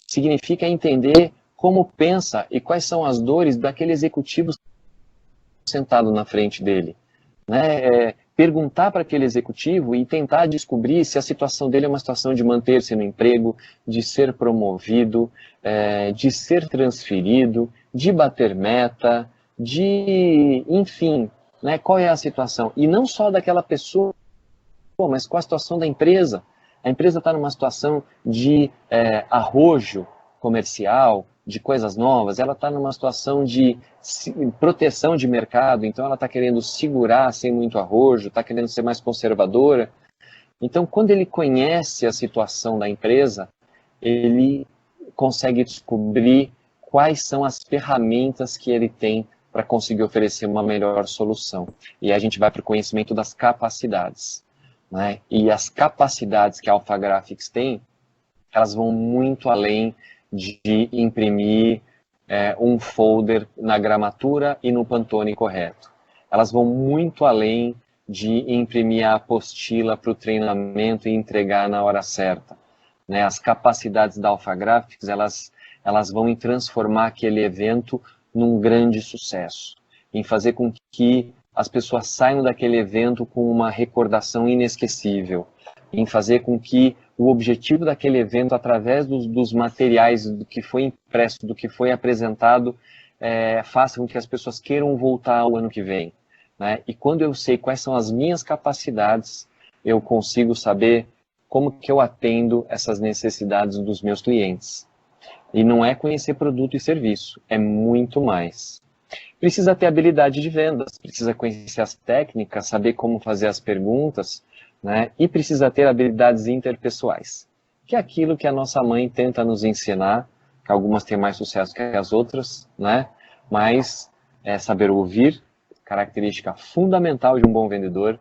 Significa entender como pensa e quais são as dores daquele executivo sentado na frente dele. Né? Perguntar para aquele executivo e tentar descobrir se a situação dele é uma situação de manter-se no emprego, de ser promovido, de ser transferido, de bater meta, enfim, né? Qual é a situação. E não só daquela pessoa, mas com a situação da empresa. A empresa está numa situação de arrojo comercial, de coisas novas, ela está numa situação de proteção de mercado, então ela está querendo segurar sem muito arrojo, está querendo ser mais conservadora. Então, quando ele conhece a situação da empresa, ele consegue descobrir quais são as ferramentas que ele tem para conseguir oferecer uma melhor solução. E aí a gente vai para o conhecimento das capacidades. Né? E as capacidades que a Alpha Graphics tem, elas vão muito além de imprimir um folder na gramatura e no Pantone correto. Elas vão muito além de imprimir a apostila para o treinamento e entregar na hora certa. Né? As capacidades da Alpha Graphics, elas elas vão em transformar aquele evento num grande sucesso, em fazer com que as pessoas saiam daquele evento com uma recordação inesquecível, em fazer com que o objetivo daquele evento, através dos materiais, do que foi impresso, do que foi apresentado, faça com que as pessoas queiram voltar ao ano que vem, né? E quando eu sei quais são as minhas capacidades, eu consigo saber como que eu atendo essas necessidades dos meus clientes. E não é conhecer produto e serviço, é muito mais. Precisa ter habilidade de vendas, precisa conhecer as técnicas, saber como fazer as perguntas, né? E precisa ter habilidades interpessoais, que é aquilo que a nossa mãe tenta nos ensinar, que algumas têm mais sucesso que as outras, né? Mas saber ouvir, característica fundamental de um bom vendedor,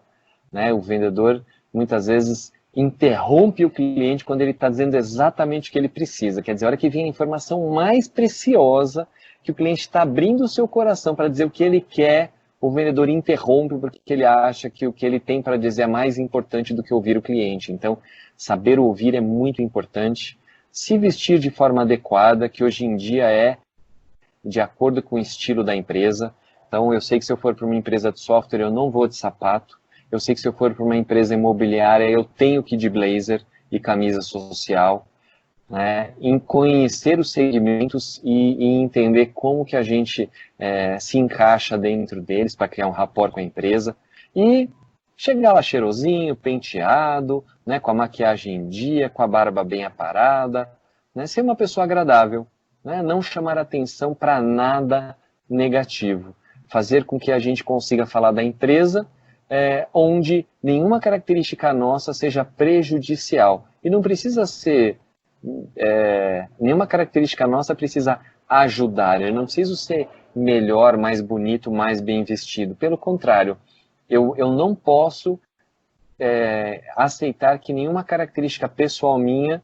né? O vendedor, muitas vezes, interrompe o cliente quando ele está dizendo exatamente o que ele precisa. Quer dizer, a hora que vem a informação mais preciosa, que o cliente está abrindo o seu coração para dizer o que ele quer, o vendedor interrompe porque ele acha que o que ele tem para dizer é mais importante do que ouvir o cliente. Então, saber ouvir é muito importante. Se vestir de forma adequada, que hoje em dia é de acordo com o estilo da empresa. Então, eu sei que se eu for para uma empresa de software, eu não vou de sapato. Eu sei que se eu for para uma empresa imobiliária, eu tenho que ir de blazer e camisa social. Né, em conhecer os segmentos e entender como que a gente se encaixa dentro deles para criar um rapport com a empresa e chegar lá cheirosinho, penteado, né, com a maquiagem em dia, com a barba bem aparada, né, ser uma pessoa agradável, né, não chamar atenção para nada negativo, fazer com que a gente consiga falar da empresa onde nenhuma característica nossa seja prejudicial. E não precisa ser nenhuma característica nossa precisa ajudar, eu não preciso ser melhor, mais bonito, mais bem vestido, pelo contrário, eu não posso aceitar que nenhuma característica pessoal minha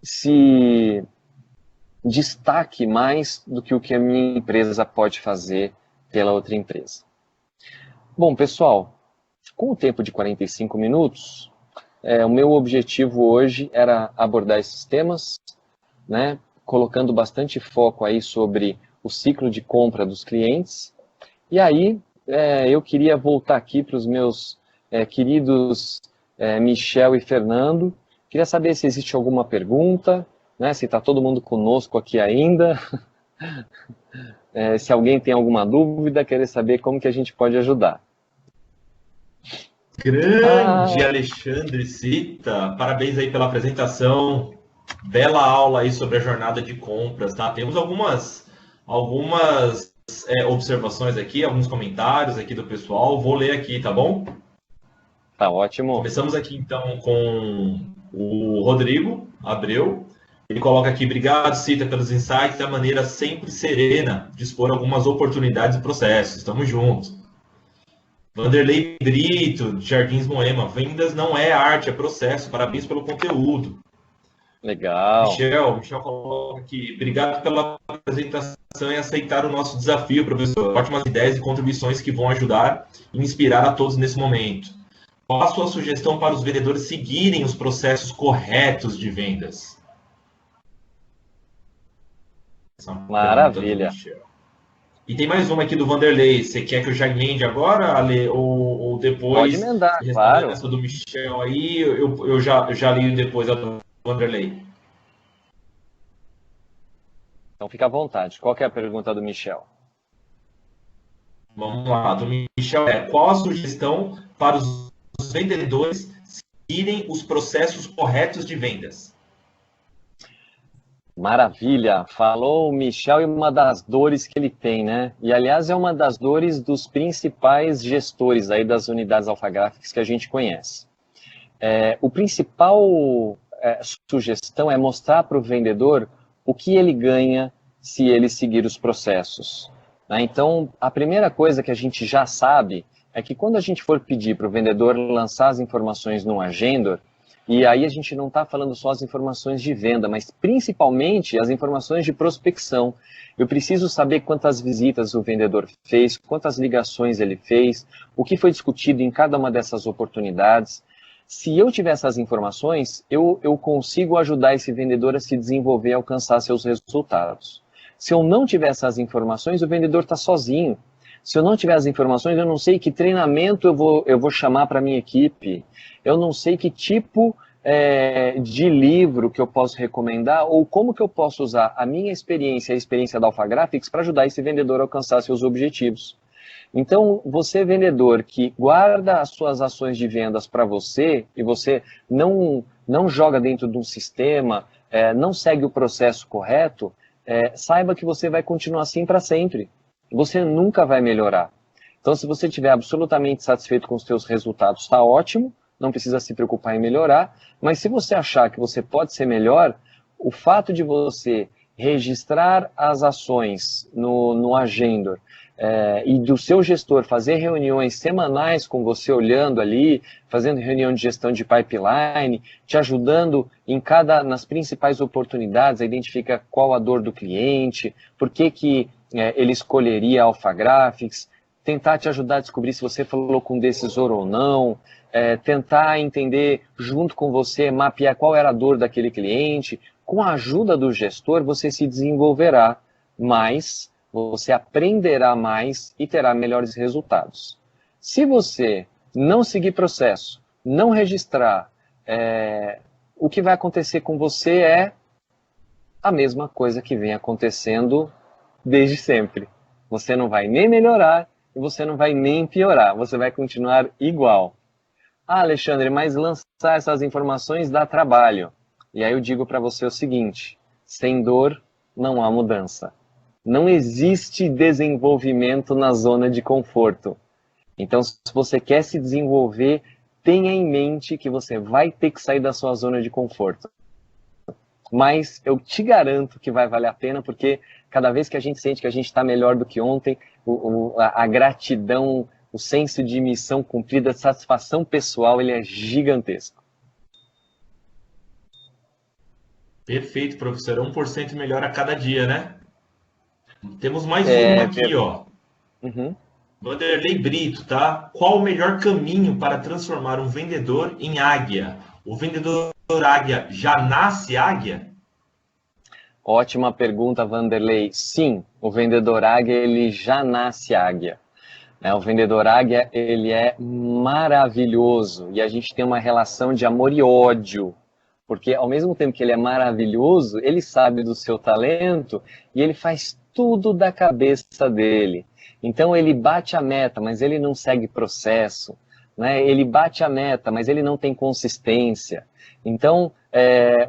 se destaque mais do que o que a minha empresa pode fazer pela outra empresa. Bom, pessoal, com o tempo de 45 minutos, o meu objetivo hoje era abordar esses temas, né, colocando bastante foco aí sobre o ciclo de compra dos clientes. E aí, eu queria voltar aqui para os meus queridos Michel e Fernando. Queria saber se existe alguma pergunta, né, se está todo mundo conosco aqui ainda. Se alguém tem alguma dúvida, querer saber como que a gente pode ajudar. Grande Alexandre Sita, parabéns aí pela apresentação, bela aula aí sobre a jornada de compras, tá? Temos algumas observações aqui, alguns comentários aqui do pessoal, vou ler aqui, tá bom? Tá ótimo. Começamos aqui então com o Rodrigo Abreu, ele coloca aqui, obrigado Sita pelos insights, da maneira sempre serena de expor algumas oportunidades e processos, estamos juntos. Vanderlei Brito, de Jardins Moema, vendas não é arte, é processo, parabéns pelo conteúdo. Legal. Michel coloca aqui, obrigado pela apresentação e aceitar o nosso desafio, professor. Ótimas ideias e contribuições que vão ajudar e inspirar a todos nesse momento. Qual a sua sugestão para os vendedores seguirem os processos corretos de vendas? Maravilha. E tem mais uma aqui do Vanderlei. Você quer que eu já emende agora, Ale, ou depois? Pode emendar, claro. Essa do Michel aí, eu já li depois a do Vanderlei. Então fica à vontade. Qual que é a pergunta do Michel? Vamos lá. Do Michel qual a sugestão para os vendedores seguirem os processos corretos de vendas? Maravilha, falou o Michel e uma das dores que ele tem, né? E aliás é uma das dores dos principais gestores aí das unidades Alphagraphics que a gente conhece. O principal sugestão é mostrar para o vendedor o que ele ganha se ele seguir os processos, né? Então, a primeira coisa que a gente já sabe é que quando a gente for pedir para o vendedor lançar as informações no Agendor, e aí a gente não está falando só as informações de venda, mas principalmente as informações de prospecção. Eu preciso saber quantas visitas o vendedor fez, quantas ligações ele fez, o que foi discutido em cada uma dessas oportunidades. Se eu tiver essas informações, eu consigo ajudar esse vendedor a se desenvolver e alcançar seus resultados. Se eu não tiver essas informações, o vendedor está sozinho. Se eu não tiver as informações, eu não sei que treinamento eu vou chamar para a minha equipe. Eu não sei que tipo de livro que eu posso recomendar ou como que eu posso usar a minha experiência, a experiência da Alpha Graphics para ajudar esse vendedor a alcançar seus objetivos. Então, você vendedor que guarda as suas ações de vendas para você e você não joga dentro de um sistema, não segue o processo correto, saiba que você vai continuar assim para sempre. Você nunca vai melhorar. Então, se você estiver absolutamente satisfeito com os seus resultados, está ótimo, não precisa se preocupar em melhorar, mas se você achar que você pode ser melhor, o fato de você registrar as ações no Agendor e do seu gestor fazer reuniões semanais com você olhando ali, fazendo reunião de gestão de pipeline, te ajudando nas principais oportunidades, a identificar qual a dor do cliente, por que ele escolheria a Alpha Graphics, tentar te ajudar a descobrir se você falou com um decisor ou não, tentar entender junto com você, mapear qual era a dor daquele cliente. Com a ajuda do gestor, você se desenvolverá mais, você aprenderá mais e terá melhores resultados. Se você não seguir processo, não registrar, o que vai acontecer com você é a mesma coisa que vem acontecendo desde sempre. Você não vai nem melhorar e você não vai nem piorar, você vai continuar igual. Ah, Alexandre, mas lançar essas informações dá trabalho. E aí eu digo para você o seguinte, sem dor não há mudança. Não existe desenvolvimento na zona de conforto. Então, se você quer se desenvolver, tenha em mente que você vai ter que sair da sua zona de conforto. Mas eu te garanto que vai valer a pena, porque cada vez que a gente sente que a gente está melhor do que ontem, a gratidão, o senso de missão cumprida, a satisfação pessoal, ele é gigantesco. Perfeito, professor. 1% melhor a cada dia, né? Temos mais uma aqui, ó. Uhum. Vanderlei Brito, tá? Qual o melhor caminho para transformar um vendedor em águia? O vendedor águia já nasce águia? Ótima pergunta, Vanderlei. Sim, o vendedor águia, ele já nasce águia. O vendedor águia, ele é maravilhoso e a gente tem uma relação de amor e ódio, porque ao mesmo tempo que ele é maravilhoso, ele sabe do seu talento e ele faz tudo da cabeça dele. Então ele bate a meta, mas ele não segue processo, né? Ele bate a meta, mas ele não tem consistência. Então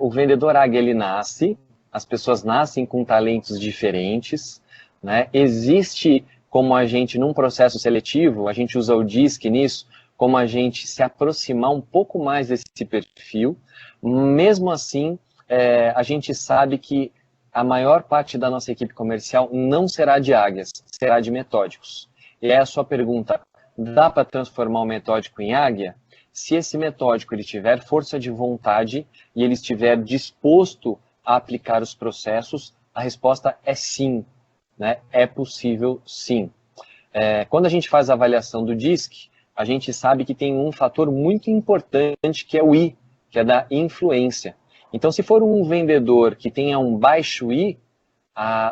o vendedor águia, ele nasce, as pessoas nascem com talentos diferentes, né? Existe como a gente, num processo seletivo, a gente usa o DISC nisso, como a gente se aproximar um pouco mais desse perfil. Mesmo assim, a gente sabe que a maior parte da nossa equipe comercial não será de águias, será de metódicos. E é a sua pergunta, dá para transformar o metódico em águia? Se esse metódico ele tiver força de vontade e ele estiver disposto a aplicar os processos, a resposta é sim. Né? É possível sim. Quando a gente faz a avaliação do DISC, a gente sabe que tem um fator muito importante que é o I, que é da influência. Então, se for um vendedor que tenha um baixo I,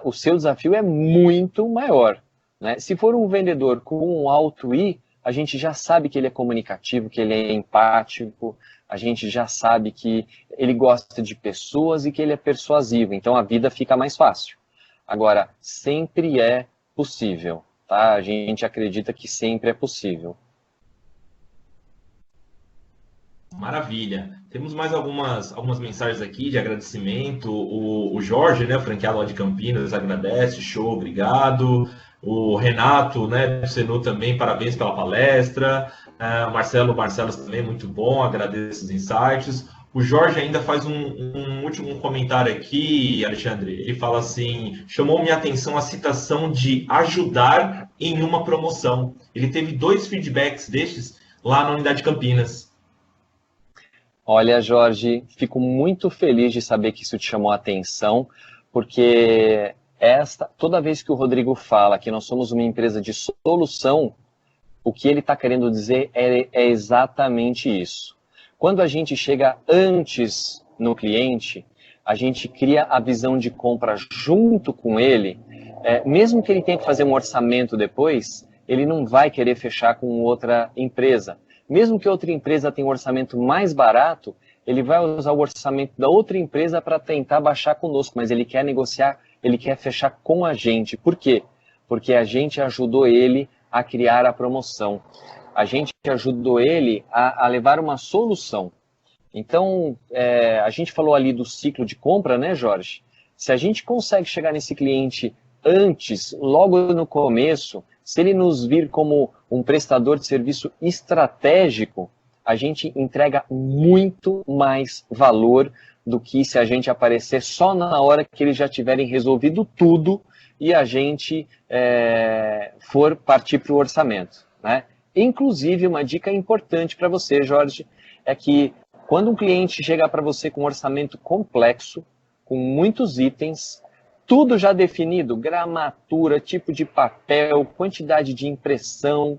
o seu desafio é muito maior. Né? Se for um vendedor com um alto I, a gente já sabe que ele é comunicativo, que ele é empático, a gente já sabe que ele gosta de pessoas e que ele é persuasivo. Então, a vida fica mais fácil. Agora, sempre é possível, tá? A gente acredita que sempre é possível. Maravilha. Temos mais algumas mensagens aqui de agradecimento. O Jorge, né, franqueado lá de Campinas, agradece, show, obrigado. O Renato, né, do Senu também, parabéns pela palestra. Marcelo também, muito bom, agradeço os insights. O Jorge ainda faz um último comentário aqui, Alexandre. Ele fala assim, chamou minha atenção a citação de ajudar em uma promoção. Ele teve 2 feedbacks destes lá na unidade de Campinas. Olha, Jorge, fico muito feliz de saber que isso te chamou a atenção, porque toda vez que o Rodrigo fala que nós somos uma empresa de solução, o que ele está querendo dizer é exatamente isso. Quando a gente chega antes no cliente, a gente cria a visão de compra junto com ele, mesmo que ele tenha que fazer um orçamento depois, ele não vai querer fechar com outra empresa. Mesmo que outra empresa tenha um orçamento mais barato, ele vai usar o orçamento da outra empresa para tentar baixar conosco, mas ele quer negociar, ele quer fechar com a gente. Por quê? Porque a gente ajudou ele a criar a promoção. A gente ajudou ele a levar uma solução. Então, a gente falou ali do ciclo de compra, né, Jorge? Se a gente consegue chegar nesse cliente antes, logo no começo, se ele nos vir como um prestador de serviço estratégico, a gente entrega muito mais valor do que se a gente aparecer só na hora que eles já tiverem resolvido tudo e a gente for partir para o orçamento, né? Inclusive, uma dica importante para você, Jorge, é que quando um cliente chegar para você com um orçamento complexo, com muitos itens, tudo já definido, gramatura, tipo de papel, quantidade de impressão,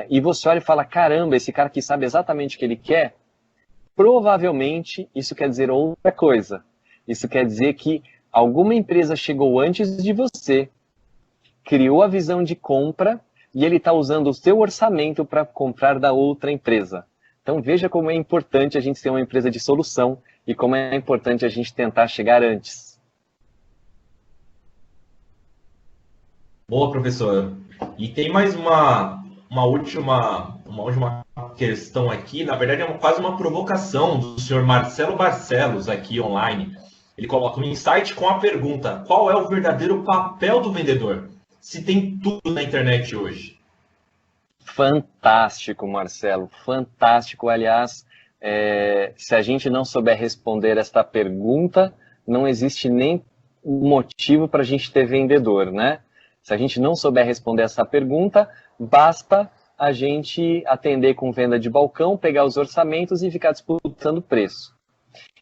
e você olha e fala, caramba, esse cara aqui sabe exatamente o que ele quer, provavelmente isso quer dizer outra coisa. Isso quer dizer que alguma empresa chegou antes de você, criou a visão de compra e ele está usando o seu orçamento para comprar da outra empresa. Então veja como é importante a gente ser uma empresa de solução e como é importante a gente tentar chegar antes. Boa, professor. E tem mais uma última questão aqui, na verdade é quase uma provocação do senhor Marcelo Barcelos aqui online. Ele coloca um insight com a pergunta: qual é o verdadeiro papel do vendedor? Se tem tudo na internet hoje. Fantástico, Marcelo, fantástico. Aliás, se a gente não souber responder esta pergunta, não existe nem motivo para a gente ter vendedor, né? Se a gente não souber responder essa pergunta, basta a gente atender com venda de balcão, pegar os orçamentos e ficar disputando preço.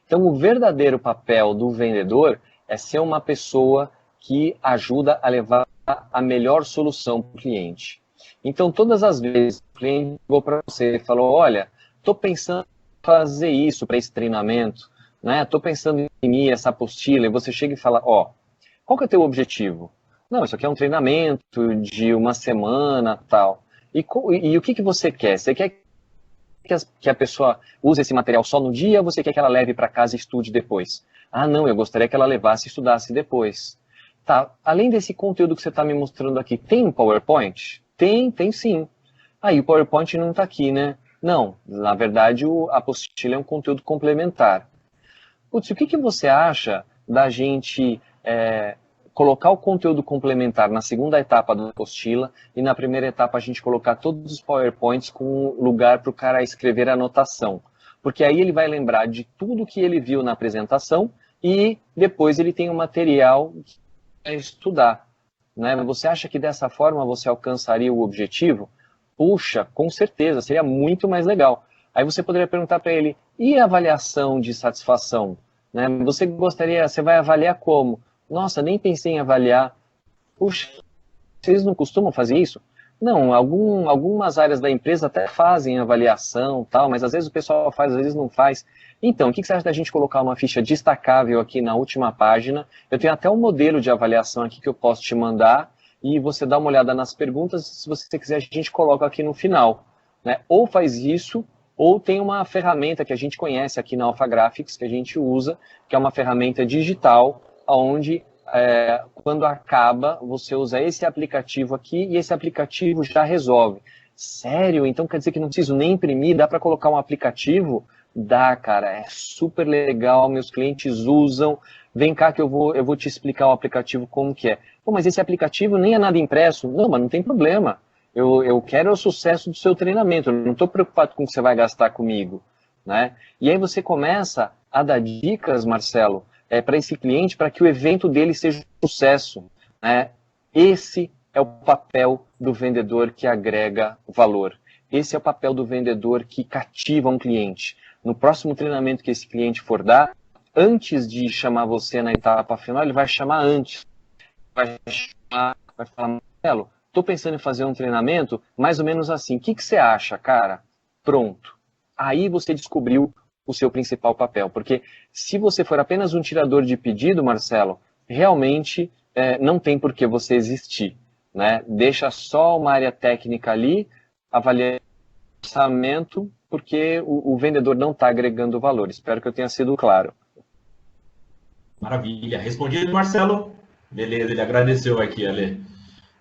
Então, o verdadeiro papel do vendedor é ser uma pessoa que ajuda a levar a melhor solução para o cliente. Então, todas as vezes o cliente chegou para você e falou, olha, estou pensando em fazer isso para esse treinamento, né? Estou pensando em imprimir essa apostila, e você chega e fala, qual que é o teu objetivo? Não, isso aqui é um treinamento de uma semana, tal. E o que você quer? Você quer que a pessoa use esse material só no dia, ou você quer que ela leve para casa e estude depois? Ah, não, eu gostaria que ela levasse e estudasse depois. Tá, além desse conteúdo que você está me mostrando aqui, tem um PowerPoint? Tem sim. Aí o PowerPoint não está aqui, né? Não, na verdade a apostila é um conteúdo complementar. Putz, o que você acha da gente colocar o conteúdo complementar na segunda etapa da apostila e na primeira etapa a gente colocar todos os PowerPoints com lugar para o cara escrever a anotação? Porque aí ele vai lembrar de tudo que ele viu na apresentação e depois ele tem o material para estudar, né? Você acha que dessa forma você alcançaria o objetivo? Puxa, com certeza, seria muito mais legal. Aí você poderia perguntar para ele, e a avaliação de satisfação? Né? Você vai avaliar como? Nossa, nem pensei em avaliar. Puxa, vocês não costumam fazer isso? Não, algumas áreas da empresa até fazem avaliação, tal, mas às vezes o pessoal faz, às vezes não faz. Então, o que você acha da gente colocar uma ficha destacável aqui na última página? Eu tenho até um modelo de avaliação aqui que eu posso te mandar e você dá uma olhada nas perguntas. Se você quiser, a gente coloca aqui no final, né? Ou faz isso, ou tem uma ferramenta que a gente conhece aqui na Alpha Graphics, que a gente usa, que é uma ferramenta digital, onde quando acaba, você usa esse aplicativo aqui e esse aplicativo já resolve. Sério? Então quer dizer que não preciso nem imprimir? Dá para colocar um aplicativo? Dá, cara, é super legal, meus clientes usam. Vem cá que eu vou te explicar o aplicativo como que é. Pô, mas esse aplicativo nem é nada impresso. Não, mas não tem problema. Eu quero o sucesso do seu treinamento. Eu não estou preocupado com o que você vai gastar comigo, né? E aí você começa a dar dicas, Marcelo, para esse cliente, para que o evento dele seja um sucesso, né? Esse é o papel do vendedor que agrega valor. Esse é o papel do vendedor que cativa um cliente. No próximo treinamento que esse cliente for dar, antes de chamar você na etapa final, ele vai chamar antes. Vai falar, Marcelo, estou pensando em fazer um treinamento mais ou menos assim. O que você acha, cara? Pronto. aí você descobriu o seu principal papel. Porque se você for apenas um tirador de pedido, Marcelo, realmente não tem por que você existir, né? Deixa só uma área técnica ali, avaliar o orçamento, porque o vendedor não está agregando valor. Espero que eu tenha sido claro. Maravilha. Respondido, Marcelo? Beleza, ele agradeceu aqui, Ale.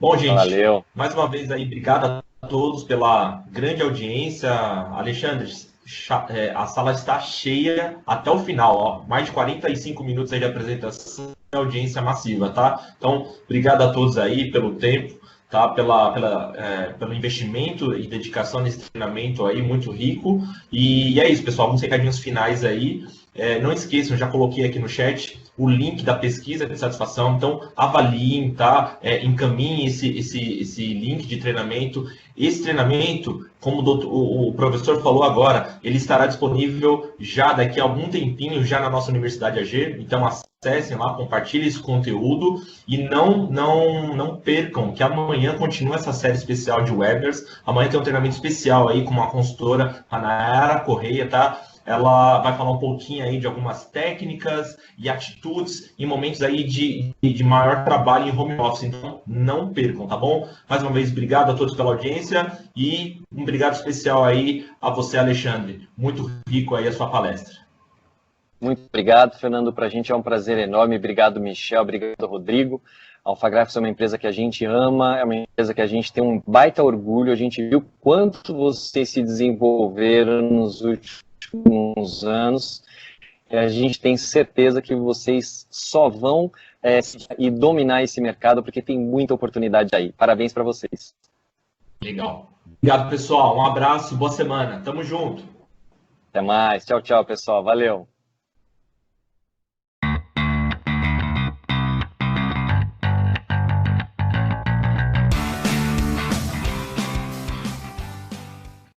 Bom, gente, Valeu. mais uma vez aí, obrigado a todos pela grande audiência. Alexandre, a sala está cheia até o final, ó. Mais de 45 minutos aí de apresentação e audiência massiva, tá? Então, obrigado a todos aí pelo tempo, tá? Pelo investimento e dedicação nesse treinamento aí, muito rico. E é isso, pessoal, alguns recadinhos finais aí. Não esqueçam, já coloquei aqui no chat o link da pesquisa de satisfação, então avaliem, tá? Encaminhem esse link de treinamento. Esse treinamento, como o professor falou agora, ele estará disponível já daqui a algum tempinho, já na nossa Universidade AG, então acessem lá, compartilhem esse conteúdo e não percam que amanhã continua essa série especial de webinars. Amanhã tem um treinamento especial aí com uma consultora, a Nayara Correia, tá? Ela vai falar um pouquinho aí de algumas técnicas e atitudes em momentos aí de maior trabalho em home office. Então, não percam, tá bom? Mais uma vez, obrigado a todos pela audiência e um obrigado especial aí a você, Alexandre. Muito rico aí a sua palestra. Muito obrigado, Fernando. Para a gente é um prazer enorme. Obrigado, Michel. Obrigado, Rodrigo. A Alphagraphics é uma empresa que a gente ama, é uma empresa que a gente tem um baita orgulho. A gente viu quanto vocês se desenvolveram nos últimos anos. E a gente tem certeza que vocês só vão e dominar esse mercado, porque tem muita oportunidade aí. Parabéns para vocês. Legal. Obrigado, pessoal. Um abraço, boa semana. Tamo junto. Até mais. Tchau, tchau, pessoal. Valeu.